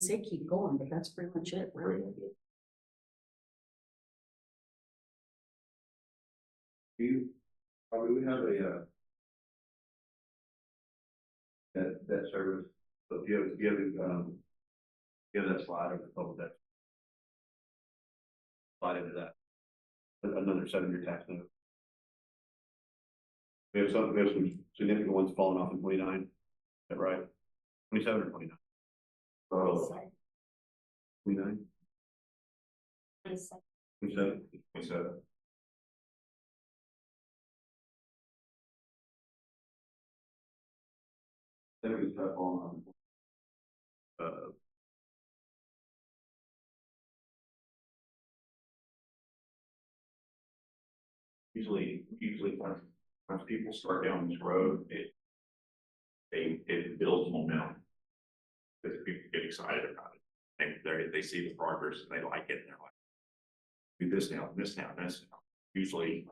Say keep going, but that's pretty much it, really. We have a, that service, so give that slide over the top of that. Slide into that. Another set of your tax note. We have some significant ones falling off in 29, is that right? 27 or 29? Oh, 29? 27. 27. Then we start on, Usually once people start down this road, it builds momentum. Because people get excited about it, and they see the progress and they like it, and they're like, do this now, this now, this now. It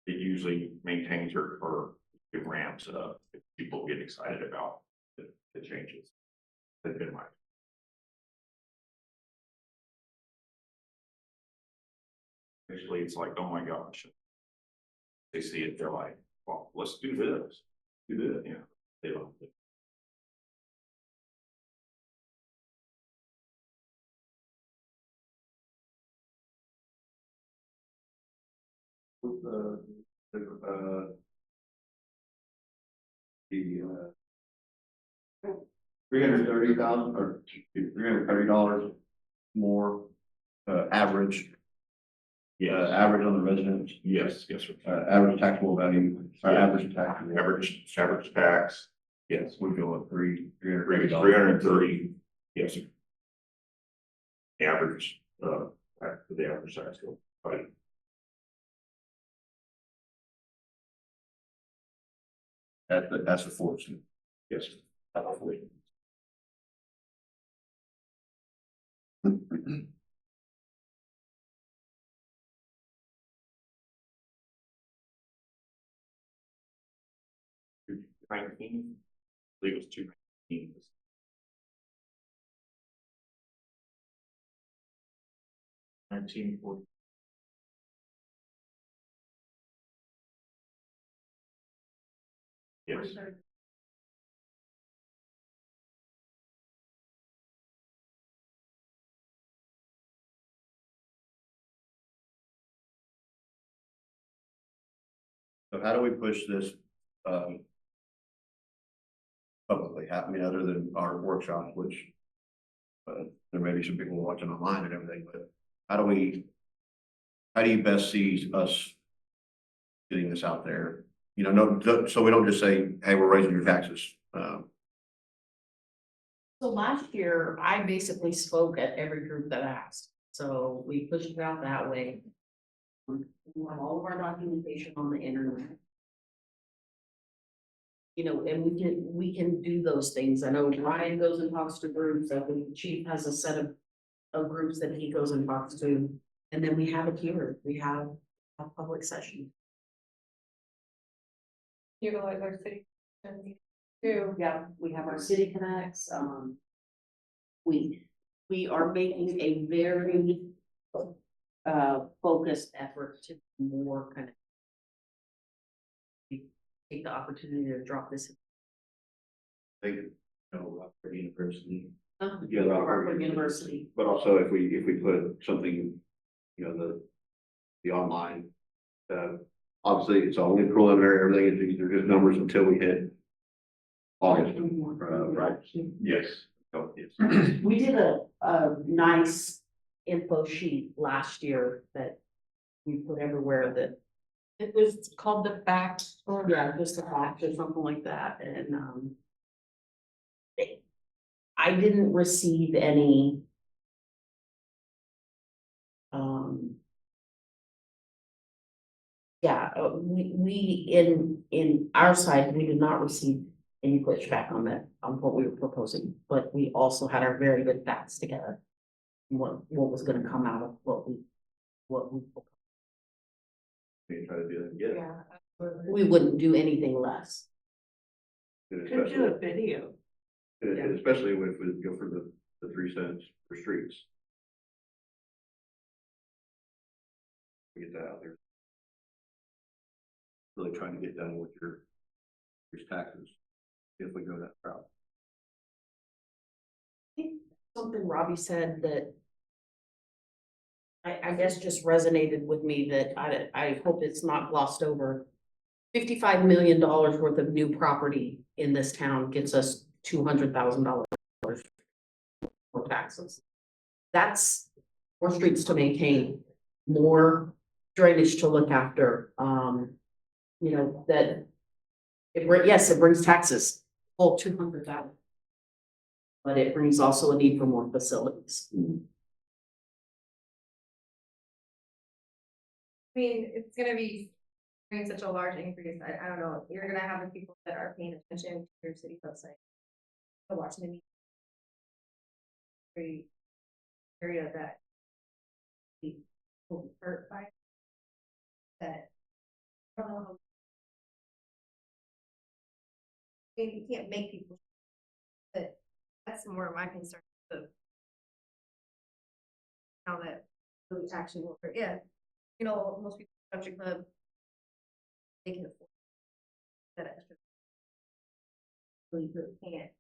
usually maintains or it ramps up if people get excited about the changes. That's been my. Actually, it's like, oh my gosh. They see it, they're like, well, let's do this. Do this, yeah. They love it. $330,000 or $330 more, average. Yes. Average on the residents, Yes, yes, sir. average taxable value, or Yeah. average tax. Average tax, yes. We go up $330, yes, sir. Average, the average tax bill, right? That's the force. Yes, sir. I believe it was 219. 1940. Yes. So how do we push this, publicly? I mean, other than our workshop, which, there may be some people watching online and everything, but how do you best see us getting this out there? You know, no, so we don't just say, hey, we're raising your taxes. So last year, I basically spoke at every group that asked, so we pushed it out that way. We have all of our documentation on the internet. You know, and we can do those things. I know Ryan goes and talks to groups, I think the chief has a set of groups that he goes and talks to. And then we have it here, we have a public session. Utilize our city. Too. Yeah, we have our city connects, we are making a very focused effort to more kind of take the opportunity to drop this. They, you know, Rockport University, Yeah, Rockport University. but also if we put something, you know, the online, obviously it's only preliminary, everything is, they're just numbers until we hit August, right? Yes. Oh, yes. We did a nice info sheet last year that we put everywhere that. It was called the facts or. Yeah, just a fact or something like that, and I didn't receive any. Yeah, we in our side, we did not receive any pushback on that, on what we were proposing, but we also had our very good facts together. What was gonna come out of what we We try to do it again. Yeah, absolutely. we wouldn't do anything less. And Could do especially, a video. and especially if we go for the 3 cents for streets. Get that out there. Really trying to get done with your taxes, if we go that route. I think something Robbie said that I guess just resonated with me that I hope it's not glossed over. $55 million worth of new property in this town gets us $200,000 for taxes. That's more streets to maintain, more drainage to look after, you know, that yes, it brings taxes, full 200,000. But it brings also a need for more facilities. I mean, it's gonna be such a large increase. I don't know, you're gonna have the people that are paying attention to your city website. Watching the meeting. Very area that will be hurt by that. I don't know. I mean, you can't make people, but that's more of my concern of how that really actually will hurt. Yeah, you know, most people in the country club, they can afford that extra. Really can't.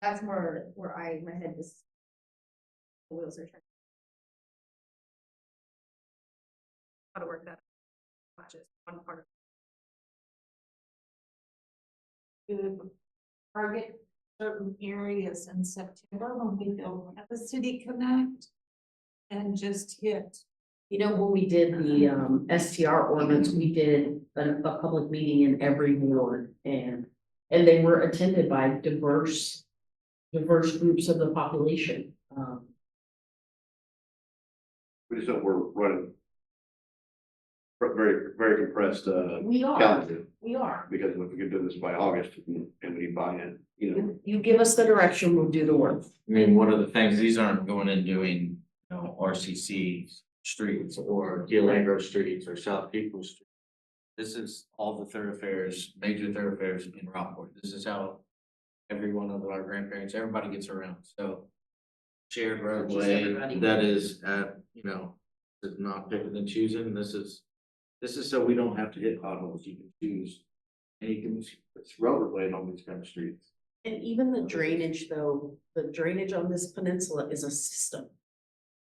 That's more where my head is. The wheels are turning. How to work that, not just one part of. To target certain areas in September when we don't have a city connect. And just hit. You know, when we did the STR ordinance, we did a public meeting in every ward and they were attended by diverse groups of the population. We just don't, we're running very compressed, We are, calendar, we are. because if we could do this by August and we need buy-in, you know. You give us the direction, we'll do the work. I mean, one of the things, these aren't going and doing, you know, RCC streets or Dealagro streets or South People Street. This is all the thoroughfares, major thoroughfares in Rockport. This is how every one of our grandparents, everybody gets around, so. Shared roadway, everybody. that is, you know, is not picking and choosing, this is so we don't have to hit potholes, you can choose. And you can, it's rollerblade on these kind of streets. And even the drainage though, the drainage on this peninsula is a system.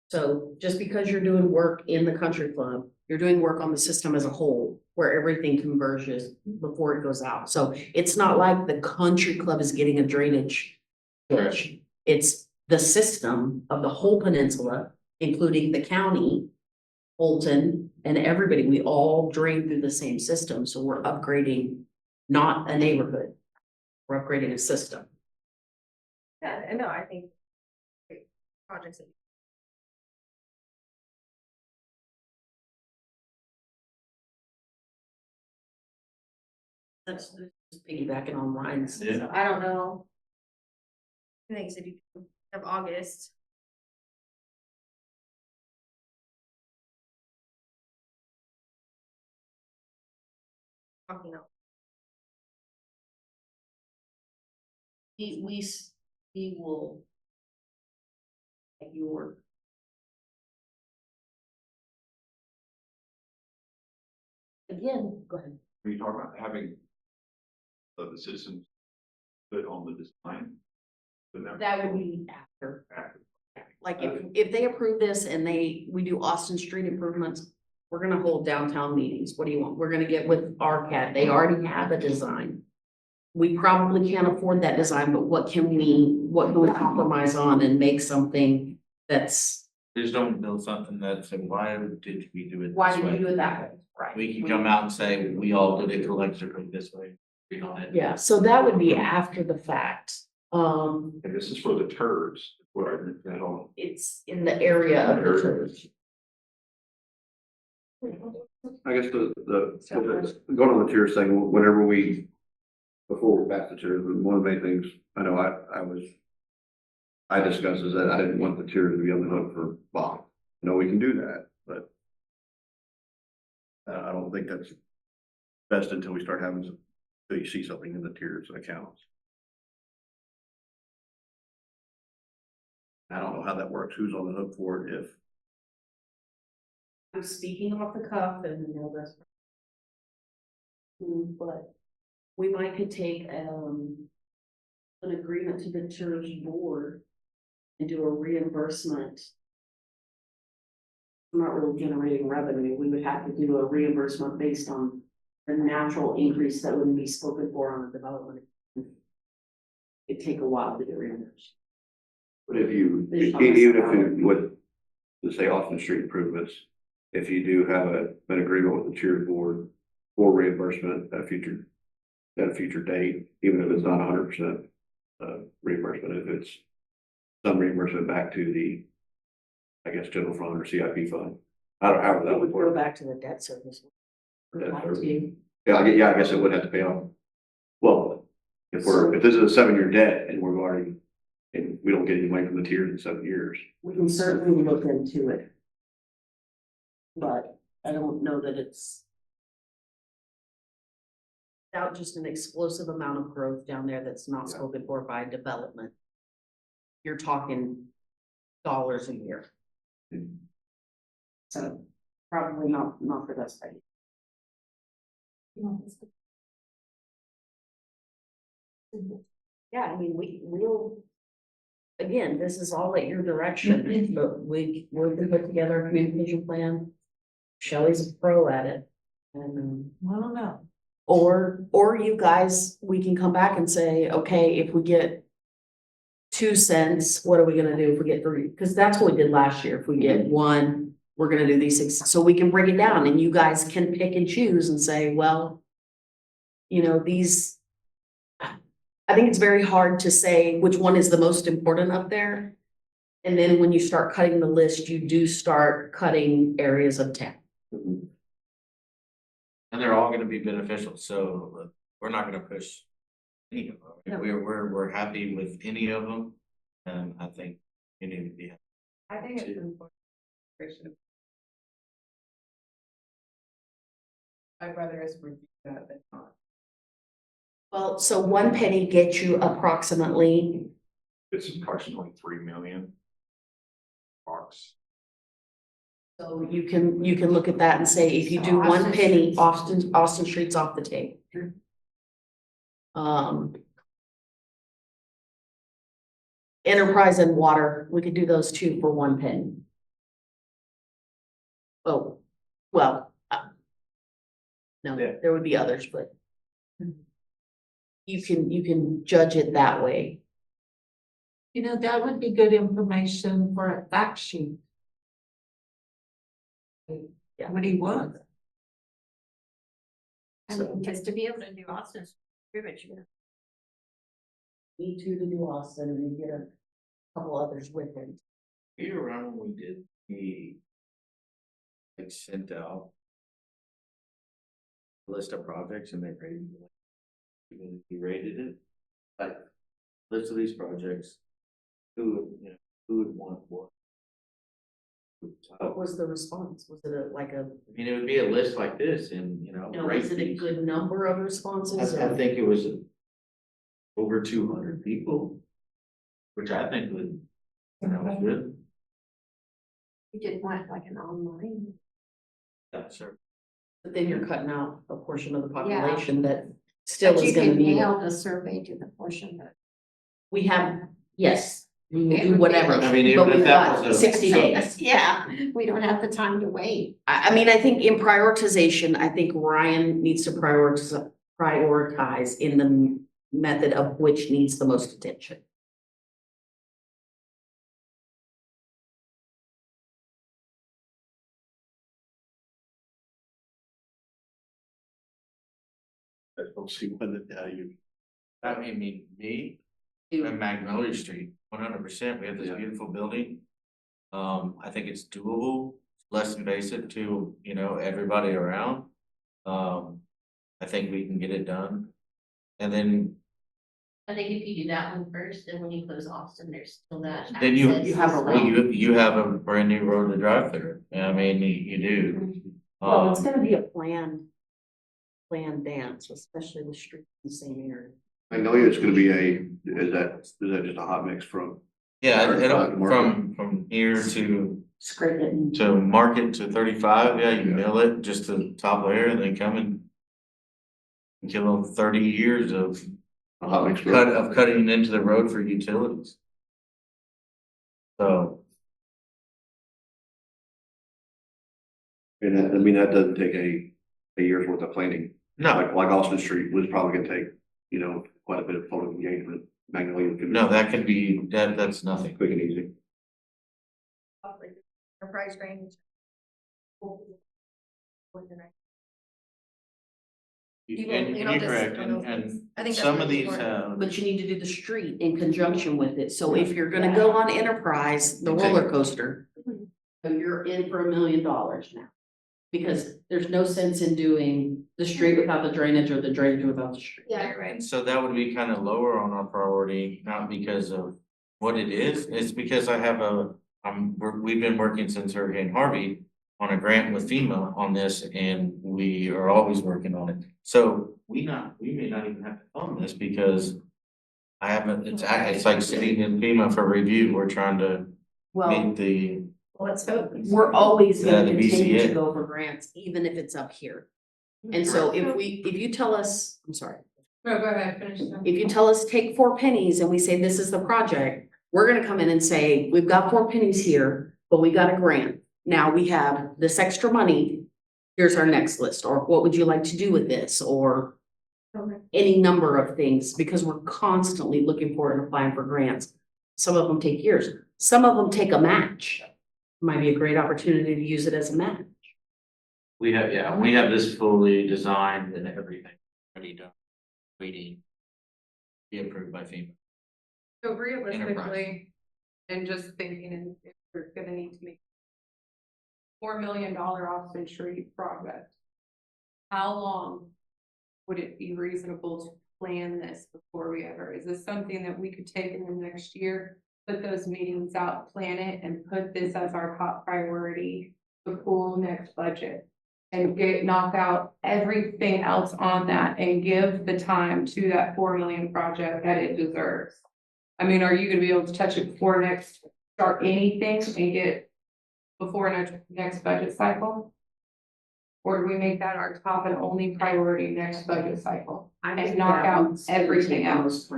So just because you're doing work in the country club, you're doing work on the system as a whole, where everything converges before it goes out. So it's not like the country club is getting a drainage ditch. It's the system of the whole peninsula, including the county, Fulton, and everybody. We all drain through the same system. So we're upgrading, not a neighborhood. We're upgrading a system. Yeah, I know, I think. Great projects that. That's just piggybacking on Ryan's. Yeah. I don't know. I think city of August. Talking about. We will. At your. Again, go ahead. When you talk about having the citizens put on the design. That would be after. After. Like if they approve this and we do Austin Street improvements, we're gonna hold downtown meetings. What do you want? We're gonna get with RCAT. They already have a design. We probably can't afford that design, but what can we compromise on and make something that's, Just don't build something that said, why did we do it why this did way? you do it that way? Right. We can come out and say, we all did it collectively this way. Agree on it. Yeah, so that would be after the fact. And this is for the TIRZ, what I written that on. It's in the area of the church. I guess the going on the tier thing, whenever we before we pass the tiers, one of the main things, I know I discussed is that I didn't want the tiers to be on the hook for bond. No, we can do that, but I don't think that's best until we start having, until you see something in the tiers accounts. I don't know how that works, who's on the hook for it if. I'm speaking off the cuff and you know that's. But we might could take an agreement to the TIRZ board and do a reimbursement. We're not really generating revenue, we would have to do a reimbursement based on the natural increase that wouldn't be spoken for on the development. It'd take a while to get reimbursed. But if you, even if you would, let's say Austin Street improvements, if you do have an agreement with the tier board for reimbursement at a future date, even if it's not 100% reimbursement, if it's some reimbursement back to the, I guess, general fund or CIP fund, I don't know how that would Go work. back to the debt service. Debt Like service. to- Yeah, I guess it would have to pay off. Well, if this is a 7-year debt and we're already, and we don't get any money from the tiers in 7 years. We can certainly look into it. But I don't know that it's. Without just an explosive amount of growth down there that's not spoken for by development. You're talking dollars a year. So probably not the best idea. Yeah, I mean, we'll. Again, this is all at your direction, but we'll put together a communication plan. Shelley's a pro at it. And I don't know. or you guys, we can come back and say, okay, if we get 2 cents, what are we gonna do if we get 3? Because that's what we did last year. If we get 1, we're gonna do these things. So we can bring it down and you guys can pick and choose and say, well, you know, these. I think it's very hard to say which one is the most important up there. And then when you start cutting the list, you do start cutting areas of town. And they're all gonna be beneficial, so we're not gonna push any of them. We're happy with any of them, and I think you need to be. I think it's important. I'd rather us review that than not. Well, so 1 penny gets you approximately, It's approximately 3 million. Bucks. so you can look at that and say, if you do 1 penny, Austin Street's off the table. Enterprise and water, we could do those 2 for 1 penny. Oh, well. No, Yeah. there would be others, but. You can judge it that way. You know, that would be good information for a fact sheet. Yeah. What do you want? And just to be able to do Austin's pretty much, Me too to do Austin and we get a couple others with him. Were you around when we did the. Like sent out. List of projects and they rated it. Even if you rated it, like, list of these projects. Who would want what? What was the response? Was it like a, I mean, it would be a list like this and, no, rate was it a these. good number of responses? I or- think it was over 200 people, which I think would, was good. you didn't want like an online. Yeah, sure. But then you're cutting out a portion of the Yeah. population that still But is you gonna can need it. mail the survey to the portion that. We have, yes, we will It do would be whatever, like- I mean, but even if we've that got was a. 60 days. Yeah, we don't have the time to wait. I mean, I think in prioritization, I think Ryan needs to prioritize in the method of which needs the most attention. Don't see when you. I mean, me and Magnolia Street, 100%, we have this Yeah. beautiful building. I think it's doable, less invasive to, everybody around. I think we can get it done. And then, I think if you do that one first, and when you close Austin, there's still that. then you, access. you have a brand new road to drive through. I mean, you do. Well, it's gonna be a planned dance, especially the street in the same area. Magnolia is gonna be is that just a hot mix from? Yeah, Market. from here Scrape it and. to Market to 35, yeah, you mill it just to the top layer and then come and kill 30 years of A hot mix road. cutting into the road for utilities. So, And that, I mean, that doesn't take a year's worth of planning. no, Like Austin Street was probably gonna take, quite a bit of public engagement. Magnolia can be no, that can be, that's nothing. quick and easy. Our price range. People, And you know, you're just correct, on those and things. I think that's some of really these, important. But you need to do the street in conjunction with it, so if you're gonna go on Enterprise, the roller coaster. You're in for $1 million now. Because there's no sense in doing the street without the drainage or the drainage without the street. Yeah, you're right. so that would be kind of lower on our priority, not because of what it is, it's because I have we've been working since Hurricane Harvey on a grant with FEMA on this, and we are always working on it. So we may not even have to fund this because it's like sitting in FEMA for review, we're trying to Well, meet the, Let's hope. we're always Yeah, gonna the continue to BCA. go for grants, even if it's up here. And so if you tell us, I'm sorry. No, go ahead, finish that. If you tell us take 4 pennies and we say this is the project, we're gonna come in and say, we've got 4 pennies here, but we got a grant. Now we have this extra money. Here's our next list, or what would you like to do with this, or Okay. any number of things, because we're constantly looking for and applying for grants. Some of them take years, some of them take a match. Might be a great opportunity to use it as a match. we have this fully designed and everything ready to, waiting. Be approved by FEMA. So realistically, and just thinking, and if we're gonna need to make $4 million Austin Street project, how long would it be reasonable to plan this before is this something that we could take in the next year? Put those meetings out, plan it, and put this as our top priority before next budget. And knock out everything else on that and give the time to that 4 million project that it deserves. I mean, are you gonna be able to touch it before start anything and get before next budget cycle? Or do we make that our top and only priority next budget cycle? And knock out everything else?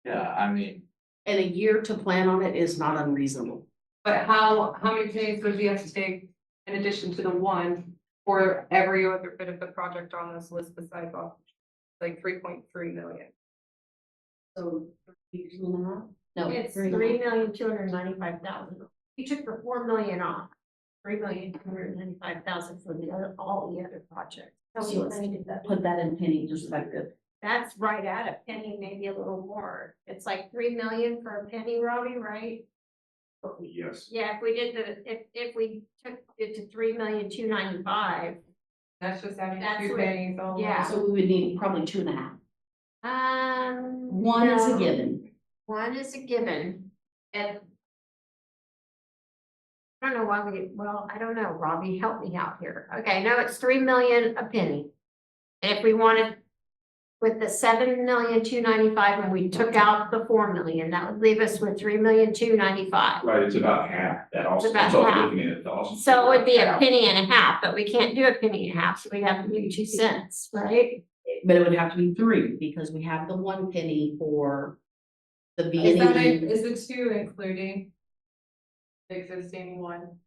Yeah, I mean, And a year to plan on it is not unreasonable. But how many days would we have to take in addition to the one for every other bit of the project on this list besides off? Like 3.3 million. So 2.5? No. It's 3.5. 3,295,000. You took the 4 million off. 3,295,000 for all the other projects. So let's put that in penny perspective. That's right at a penny, maybe a little more. It's like 3 million for a penny, Robbie, right? Yes. Yeah, if we did if we took it to 3,295,000. That's just having That's two what- pennies all. yeah. So we would need probably 2.5. One is a no. given. One is a given, and I don't know why I don't know, Robbie, help me out here. Okay, no, it's 3 million a penny. And if we wanted, with the 7,295,000, and we took out the 4 million, that would leave us with 3,295,000. Right, it's about half, that also, It's about that's all half. looking at, the also. So it would be a penny and a half, but we can't do a penny and a half, so we have to do 2 cents, right? But it would have to be 3 because we have the 1 penny for the Is that beginning. is the 2 including the existing one?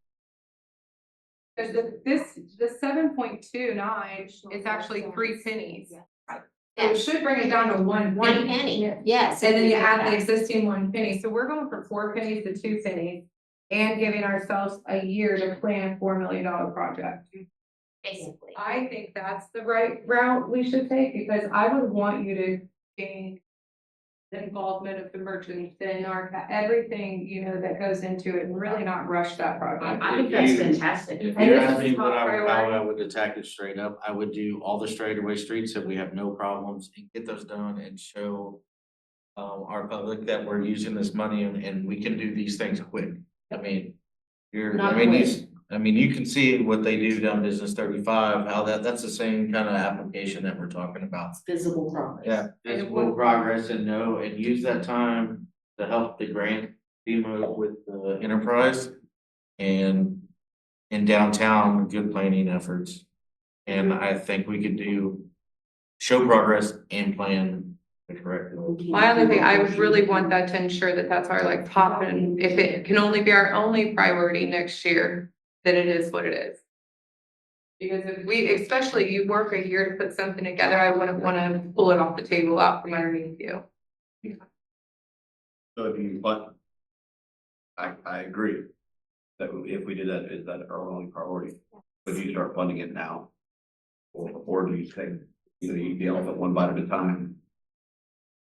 Because the 7.29 is actually 3 pennies. So it should bring it down to 1 1 penny. penny, yes. And then you add the existing 1 penny, so we're going from 4 pennies to 2 pennies. And giving ourselves a year to plan a $4 million project. Basically. I think that's the right route we should take, because I would want you to gain the involvement of the merchants and everything, you know, that goes into it and really not rush that project. I think that's fantastic. If And you this ask is me what top how I priority. would attack it straight up, I would do all the straightaway streets that we have no problems and get those done and show our public that we're using this money and we can do these things quick. I mean, Not quick. you can see what they do down Business 35, how that's the same kind of application that we're talking about. Visible progress. Yeah, visible progress and use that time to help the grant demo with the enterprise and in downtown, good planning efforts. And I think we could show progress and plan the correct. My only thing, I would really want that to ensure that that's our like top, and if it can only be our only priority next year, then it is what it is. Because if we, especially you work a year to put something together, I wouldn't wanna pull it off the table out from underneath you. So if you, but I agree that if we do that, is that our only priority? But you start funding it now. Or do you take, you eat the elephant one bite at a time?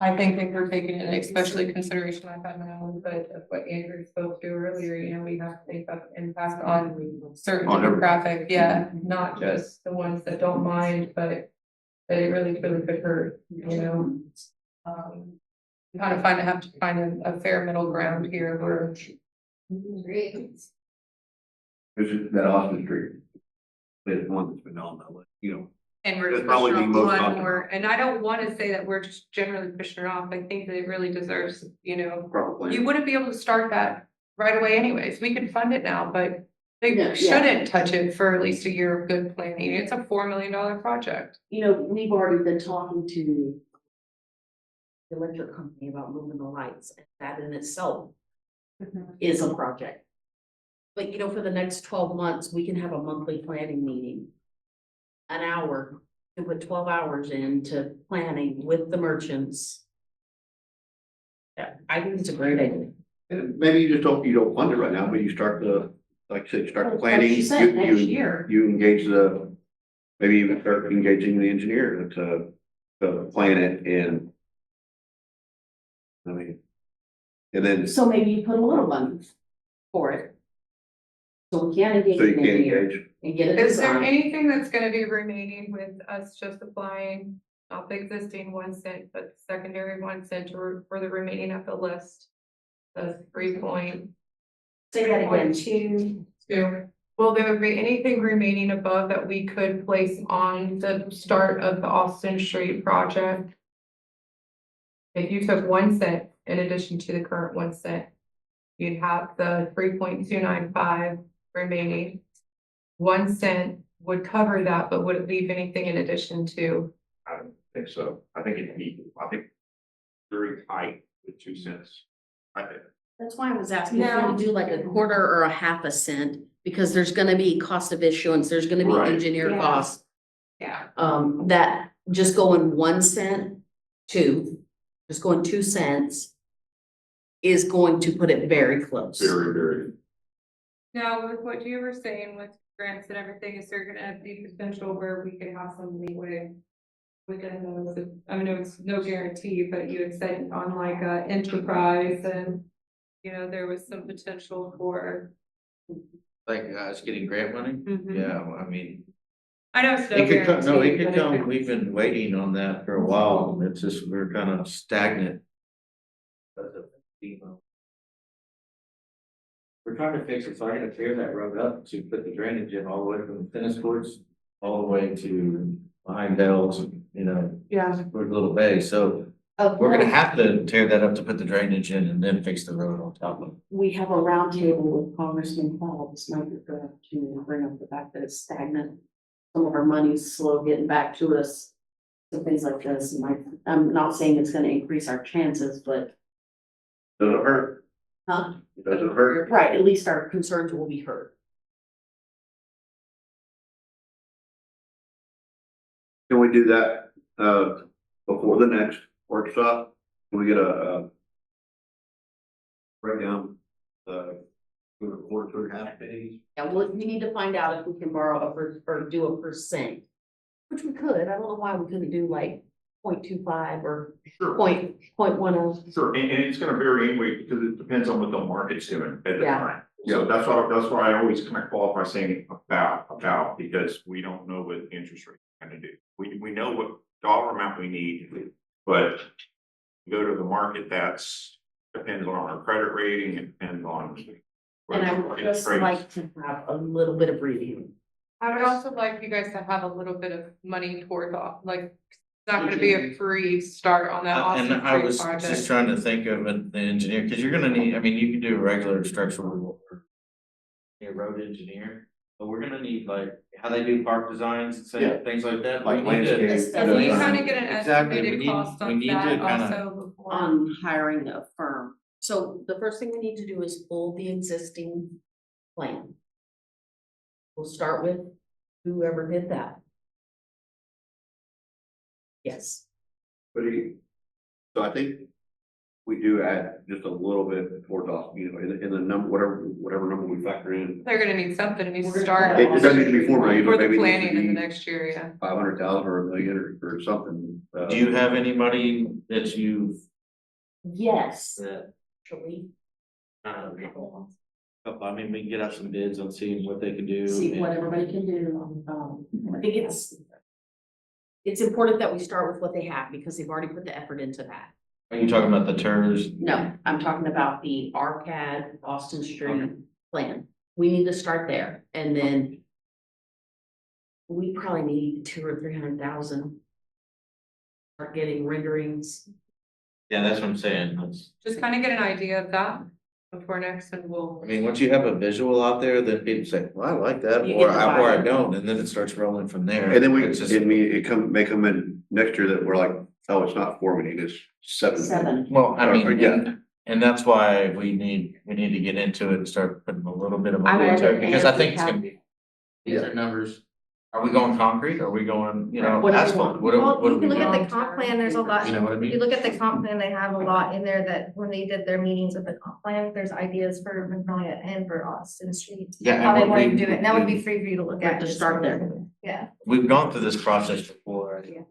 I think if we're taking it, especially consideration, I've had my own, but of what Andrew spoke to earlier, you know, we have to think of impact on certain On everyone. demographic, yeah, not just the ones that don't mind, but that it really could hurt, you know? Have to find a fair middle ground here where. It's just that Austin Street. There's one that's been on that list, you know. And we're That's just probably pushing the off most one popular. more, and I don't wanna say that we're just generally pushing it off, I think that it really deserves, you know. Probably. You wouldn't be able to start that right away anyways, we could fund it now, but Yeah, they yeah. shouldn't touch it for at least a year of good planning, it's a $4 million project. You know, we've already been talking to the electric company about moving the lights, and that in itself is a project. But you know, for the next 12 months, we can have a monthly planning meeting. An hour, to put 12 hours into planning with the merchants. Yeah, I think it's a great idea. And maybe you don't fund it right now, but you start like I said, start the planning. Like you said, next You year. engage maybe even start engaging the engineer to plan it and. I mean. And then, So maybe you put a little money for it. So we can engage so you an can engineer engage, and get it Is there designed. anything that's gonna be remaining with us just applying, not the existing 1 cent, but secondary 1 cent for the remaining of the list? The 3.2. Say that again. Will there be anything remaining above that we could place on the start of the Austin Street project? If you took 1 cent in addition to the current 1 cent, you'd have the 3.295 remaining. 1 cent would cover that, but would it leave anything in addition to? I don't think so. I think very tight with 2 cents. I think. That's why I was asking if No. we do like a quarter or a half a cent, because there's gonna be cost of issuance, there's gonna be Right. engineer Yeah. costs. Yeah. That just going 1 cent to, just going 2 cents is going to put it very close. Very. Now, with what you were saying with grants and everything, is there gonna be potential where we could have some leeway within those? I mean, it's no guarantee, but you had said on like a enterprise and, you know, there was some potential for. Like us getting grant money? Yeah, I mean, I know it's no it could come, no, it guarantee, could but come, we've been waiting on that for a while, it's just, we're kind of stagnant. We're trying to fix it, so I'm gonna tear that road up to put the drainage in all the way from the tennis courts, all the way to behind Dell's, you know, Yeah. for Little Bay, so we're gonna have to tear that up to put the drainage in and then fix the road on top of it. We have a roundtable with Congressman Paul this night to bring up the fact that it's stagnant. Some of our money's slow getting back to us. So things like this, and I'm not saying it's gonna increase our chances, but, doesn't hurt, huh? it doesn't hurt. Right, at least our concerns will be heard. Can we do that, before the next workshop? Can we get a breakdown, quarter, 2.5 days? Yeah, well, we need to find out if we can borrow or do a percent. Which we could, I don't know why we couldn't do like 0.25 or Sure. point one oh. Sure, and it's gonna vary anyway, because it depends on what the market's doing at the Yeah. time. So that's why I always kind of qualify saying about, because we don't know what interest rate is gonna do. We know what dollar amount we need, but go to the market, that's depends on our credit rating and depends on. And I would just like to have a little bit of breathing. I would also like you guys to have a little bit of money toward like, it's not gonna be a free start on that And Austin I was Street just project. trying to think of it, the engineer, because you're gonna need, I mean, you can do a regular structural work. A road engineer, but we're gonna need like how they do park designs and Yeah. things like that. Like We need to- landscape. Can we Yeah. kind of get an Exactly, we estimated need- cost we on need to that kinda- also before? On hiring a firm. So the first thing we need to do is pull the existing plan. We'll start with whoever did that. Yes, So I think we do add just a little bit towards us, you know, in the number, whatever number we factor in. They're gonna need something, it needs We're to gonna start. put It doesn't need to be 4 million, For but the maybe it planning in the needs to next year, yeah. be 500,000 or 1 million or something. Do you have anybody that you've, yes, that, actually, I mean, we can get out some bids on seeing what they can do. see what everybody can do. I think it's important that we start with what they have because they've already put the effort into that. Are you talking about the TIRZ? No, I'm talking about the RCAD Austin Street plan. We need to start there and then we probably need 200 or 300,000. Start getting renderings. Yeah, that's what I'm saying. That's, Just kind of get an idea of that before next and we'll. I mean, once you have a visual out there, then people say, well, I like that, You or get the I vibe. don't, and then it starts rolling from there. And then It's just- may come in next year that we're like, oh, it's not 4 million, it's 7. 7. Well, I mean, Yeah. and that's why we need to get into it and start putting a little bit of I money into it, mean, because I and think we it's have- gonna be. These are numbers. Are we going concrete? Are we going, you know, What do we asphalt? want? What are Well, what you are can we look at doing? the comp plan, there's a lot, You know what I if you mean? look at the comp plan, they have a lot in there that when they did their meetings with the comp plan, there's ideas for Magnolia and for Austin Street. Yeah, How they and want to we- do it, and that would be free for you to look We have at. to start there. Yeah. We've gone through this process before. Yeah.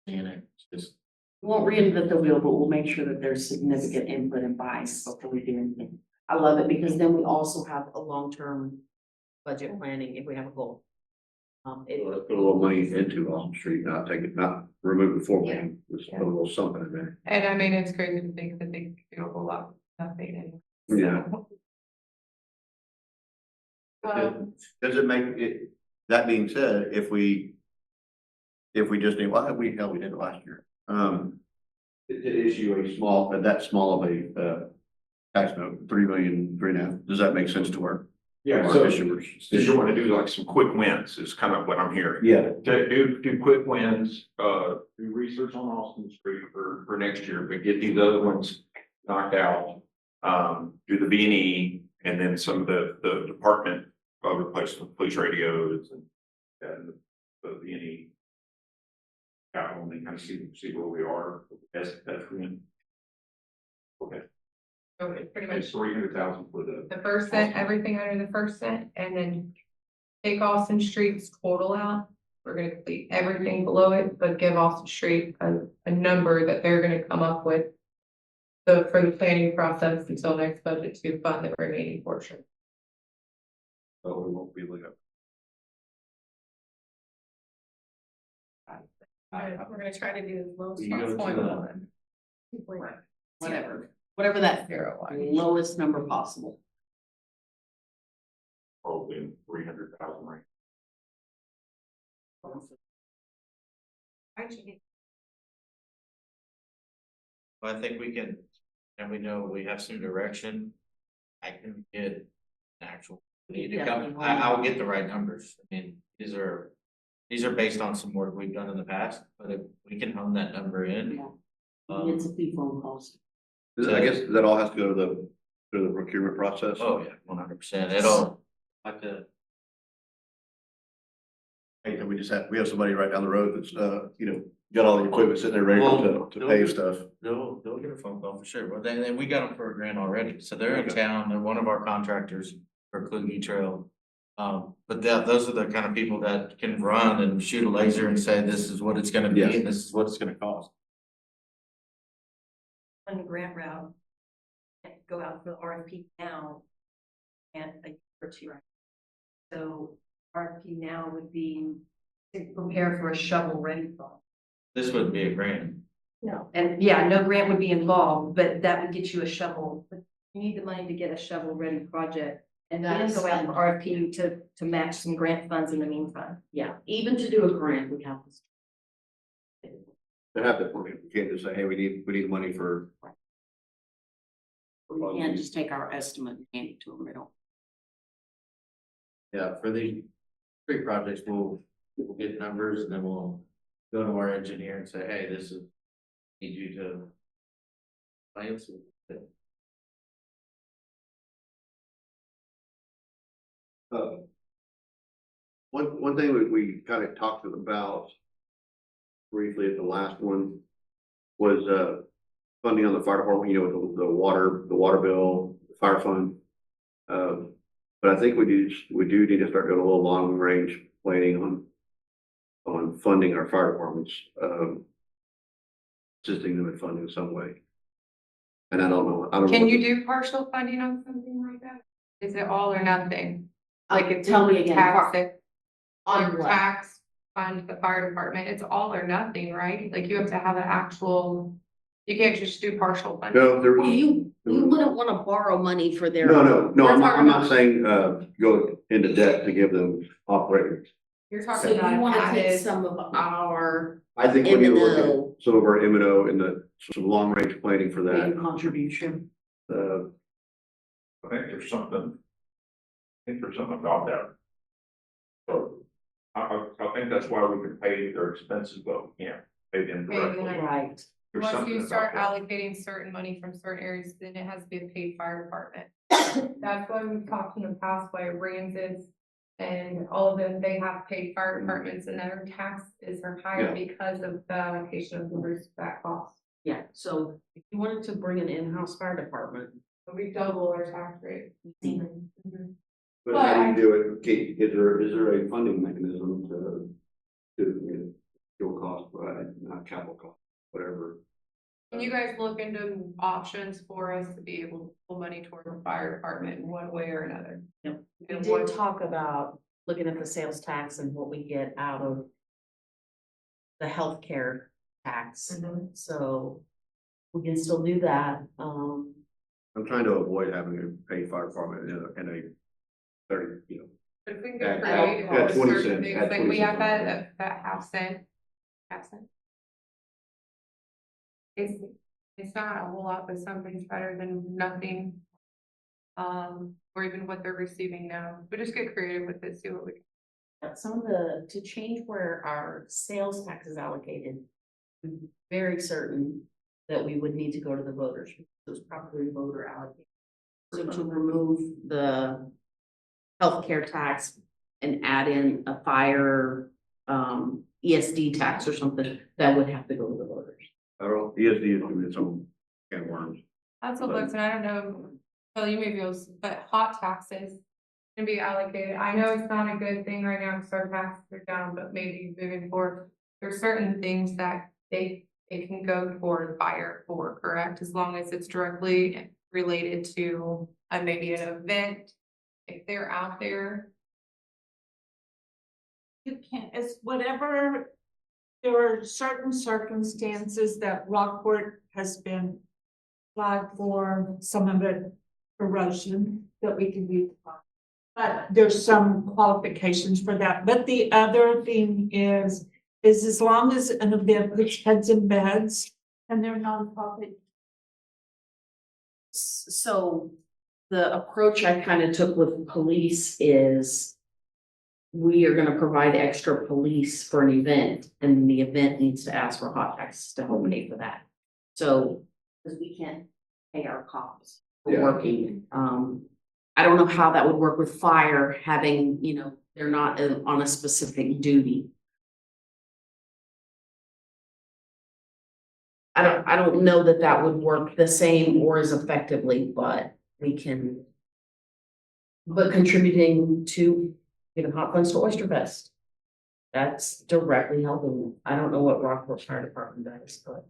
And it's just, We won't reinvent the wheel, but we'll make sure that there's significant input and bias before we do anything. I love it because then we also have a long-term budget planning if we have a goal. Let's put a little money into Austin Street, not remove the 4 million, just put a little something in there. And I mean, it's crazy to think that they could do a whole lot with nothing. Yeah. Um, Does it make it, that being said, if we just need, well, we did it last year. To issue a small, that small of a tax note, 3 million, 3.5, does that make sense to our issuers? Did you want to do like some quick wins is kind of what I'm hearing. Yeah, Do quick wins, do research on Austin Street for next year, but get these other ones knocked out. Do the B&E and then some of the department, replacement police radios and the B&E. Capital and then kind of see where we are. That's win. Okay, Okay, pretty much it's 300,000 for the. the first cent, everything under the first cent, and then take Austin Street's total out. We're gonna complete everything below it, but give Austin Street a number that they're gonna come up with. So for the planning process until next budget to fund the remaining portion. so we won't be looking at. We're gonna try to do as low as You go to possible. Whatever, whatever that lowest number possible. Probably in 300,000 range. I think we can, and we know we have some direction. I can get an actual, need to come, I'll get the right numbers. I mean, these are based on some work we've done in the past, but if we can hone that number in. It's a few phone calls. I guess that all has to go to the procurement process. Oh, yeah, 100%. It'll have to. Hey, we have somebody right down the road that's, got all the equipment sitting there ready to pay stuff. They'll get a phone call for sure. Well, then we got them for a grant already. So they're in town. They're one of our contractors for Kluge Trail. But those are the kind of people that can run and shoot a laser and say, this is what it's gonna be Yes. and this is what it's gonna cost. On the grant route, and go out for the RFP now and a year or two. So RFP now would be to prepare for a shovel ready fall. This wouldn't be a grant. No. And yeah, no grant would be involved, but that would get you a shovel. But you need the money to get a shovel ready project. And then That's- go out for RFP to match some grant funds in the meantime. Yeah, even to do a grant, we have to. To have that, we can't just say, hey, we need money for. We can't just take our estimate and hand it to them. They don't. Yeah, for the street projects, we'll get numbers and then we'll go to our engineer and say, hey, this is, need you to. Plan some. One thing we kind of talked about briefly at the last one was, funding on the fire department, you know, the water bill, the fire fund. But I think we do need to start doing a little long range planning on funding our fire departments, assisting them in funding in some way. And I don't know. Can you do partial funding on something like that? Is it all or nothing? Like if Tell me you again, tax it, on your what? tax fund the fire department, it's all or nothing, right? Like you have to have an actual, you can't just do partial funding. No, there Well, was. you wouldn't wanna borrow money for their. No, We're I'm talking not about- saying, go into debt to give them operating. You're So talking you about wanna take added, some of our I think we need to look M&O. at some of our M&O and some long range planning for that. contribution. I think there's something about that. So I think that's why we can pay their expenses, but we can't pay them directly. Right. There's once something you about start that. allocating certain money from certain areas, then it has to be a paid fire department. That's why we've talked in the past why Ramses and all of them, they have paid fire departments and their taxes are higher because of the allocation of the roof that cost. Yeah, so if you wanted to bring an in-house fire department. So we double our tax rate. But how do you do it, Kate, is there a funding mechanism to, you know, fuel cost, not capital cost, whatever? Can you guys look into options for us to be able to pull money toward the fire department in one way or another? Yep. We And did what- talk about looking at the sales tax and what we get out of the healthcare tax, Mhm. so we can still do that, I'm trying to avoid having to pay fire department in a 30, you know. But if we can At- get at creative at with 20 certain cents, things, at like 20 we have cents. that half cent. It's not a whole lot, but something's better than nothing. Or even what they're receiving now, but just get creative with it, see what we can. some of the, to change where our sales tax is allocated. I'm very certain that we would need to go to the voters, those properly voter allocated. So to remove the healthcare tax and add in a fire, ESD tax or something, that would have to go to the voters. I don't know, ESD is doing its own can of worms. That's what looks, and I don't know, so you may be able to, but hot taxes can be allocated. I know it's not a good thing right now, because our taxes are down, but maybe moving forward, there's certain things that it can go toward fire for, correct? As long as it's directly related to maybe an event, if they're out there. You can't, it's whatever, there are certain circumstances that Rockport has been applied for, some of it erosion that we can do. But there's some qualifications for that. But the other thing is as long as an event puts heads in beds and they're nonprofit. So the approach I kind of took with police is we are gonna provide extra police for an event, and the event needs to ask for hot taxes to help pay for that. So, because we can't pay our cops for Yeah. working, I don't know how that would work with fire, having, they're not on a specific duty. I don't know that that would work the same or as effectively, but we can. But contributing to giving hot funds to Oyster Fest. That's directly helping. I don't know what Rockport Fire Department does, but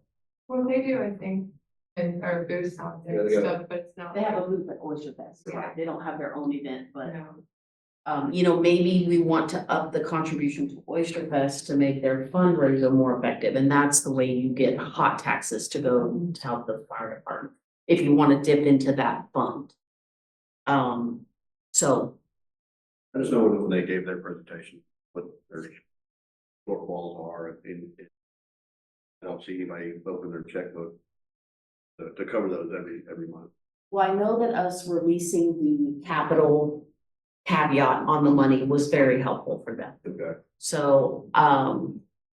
Well, they do, I think, and our booths out there and stuff, but it's not. they have a booth at Oyster Fest. Yeah. They don't have their own event, but No. maybe we want to up the contribution to Oyster Fest to make their fundraiser more effective, and that's the way you get hot taxes to go to help the fire department. If you want to dip into that fund. So, I just know when they gave their presentation, what their shortfalls are, and I don't see anybody open their checkbook to cover those every month. well, I know that us releasing the capital caveat on the money was very helpful for them. Okay. So,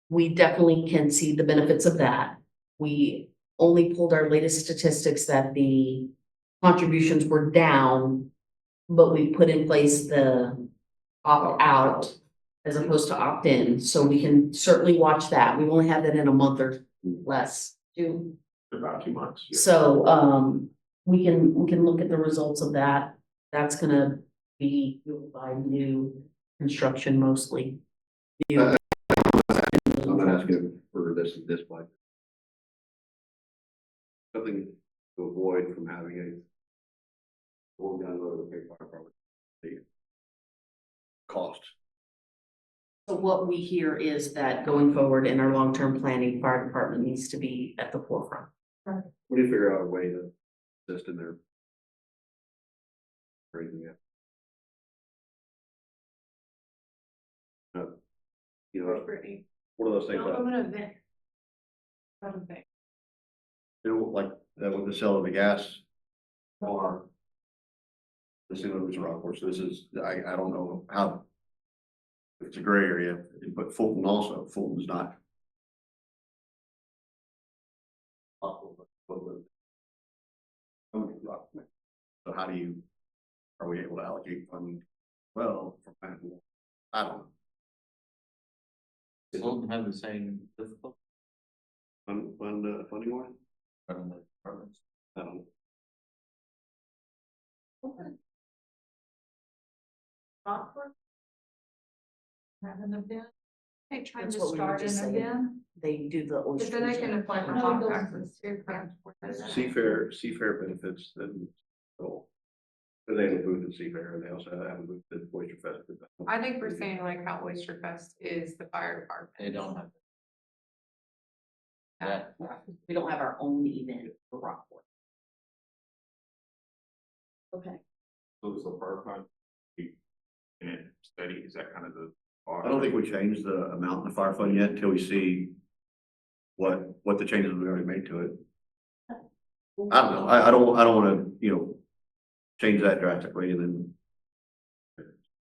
we definitely can see the benefits of that. We only pulled our latest statistics that the contributions were down, but we put in place the opt out as opposed to opt in, so we can certainly watch that. We've only had that in a month or less, two. About 2 months. Yeah. So, we can look at the results of that. That's gonna be fueled by new construction mostly. I'm not asking for this budget. Something to avoid from having a full gun load of fire department. The cost. So what we hear is that going forward in our long-term planning, fire department needs to be at the forefront. We need to figure out a way to assist in their. Raising it. You know, Brittany. one of those things, I'm gonna vent. like that with the sale of the gas. Or. The same as Rockport, so this is, I don't know how. It's a gray area, but Fulton also, Fulton's not. So how do you, are we able to allocate funding? Well, from that, I don't know. Fulton have the same difficulty Funding one? running the departments. I don't know. Have an event. They trying That's to what we were start just an saying. event. They do the But oysters. then I can apply for hot taxes too. Seafair benefits and. So they have a booth at Seafair and they also have a booth at Oyster Fest. I think we're saying like how Oyster Fest is the fire department. They don't have. We don't have our own event for Rockport. Okay. So is the fire fund in it steady? Is that kind of the? I don't think we changed the amount in the fire fund yet until we see. What the changes we already made to it. I don't know, I don't wanna, change that drastically and then.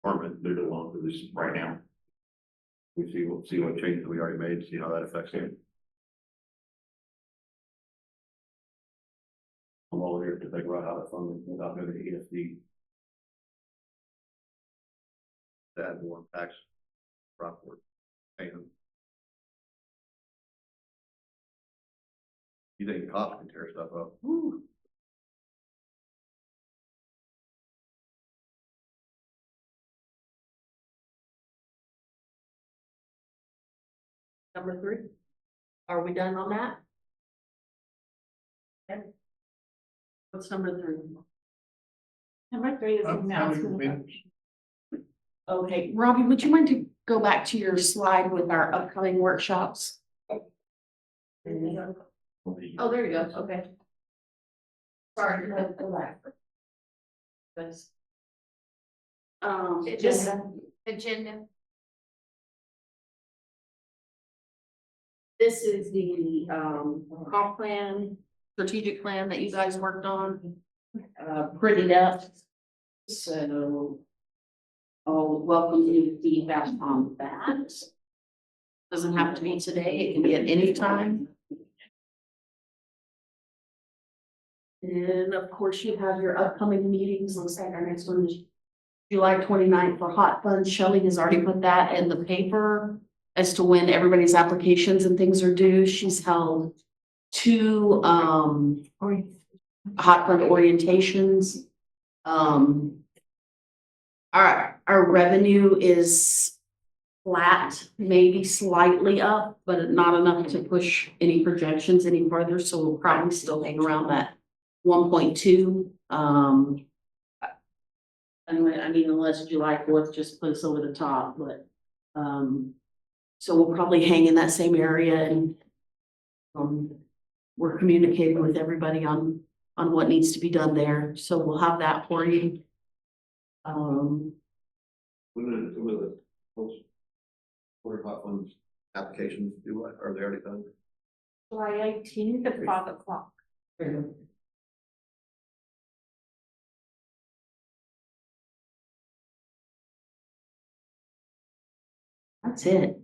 Farm it, move it along to this right now. We'll see what changes we already made, see how that affects it. I'm all here to think about how to fund it without going to ESD. To add more tax. Rockport. And. You think cops can tear stuff up? Number 3. Are we done on that? Okay. What's number 3? Number 3 is announcement. Okay, Robbie, would you mind to go back to your slide with our upcoming workshops? Oh, there you go, okay. Sorry, go back. Yes. Just, Agenda. this is the, comp plan, strategic plan that you guys worked on, printed up. So I'll welcome you feedback on that. Doesn't have to be today, it can be at any time. And of course, you have your upcoming meetings. Looks like our next one is July 29th for hot funds. Shelley has already put that in the paper as to when everybody's applications and things are due. She's held 2 hot fund orientations. Our revenue is flat, maybe slightly up, but not enough to push any projections any further, so we'll probably still hang around that 1.2. Anyway, I mean, unless July 4th just put us over the top, but, so we'll probably hang in that same area and, we're communicating with everybody on what needs to be done there, so we'll have that for you. When the water funds applications do what? Are they already done? July 18th at 5 o'clock. That's it.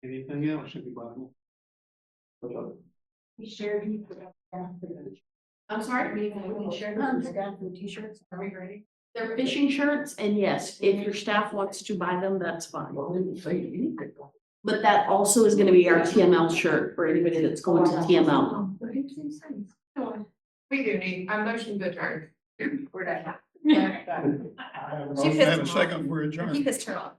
Anything else, anybody? We shared. I'm sorry, we shared them. Staff and t-shirts, are we ready? They're fishing shirts, and yes, if your staff wants to buy them, that's fine. But that also is gonna be our TML shirt for anybody that's going to TML. We do need, I'm motion to adjourn. We're done. Motion and a second, we're adjourned. Keep this turn on.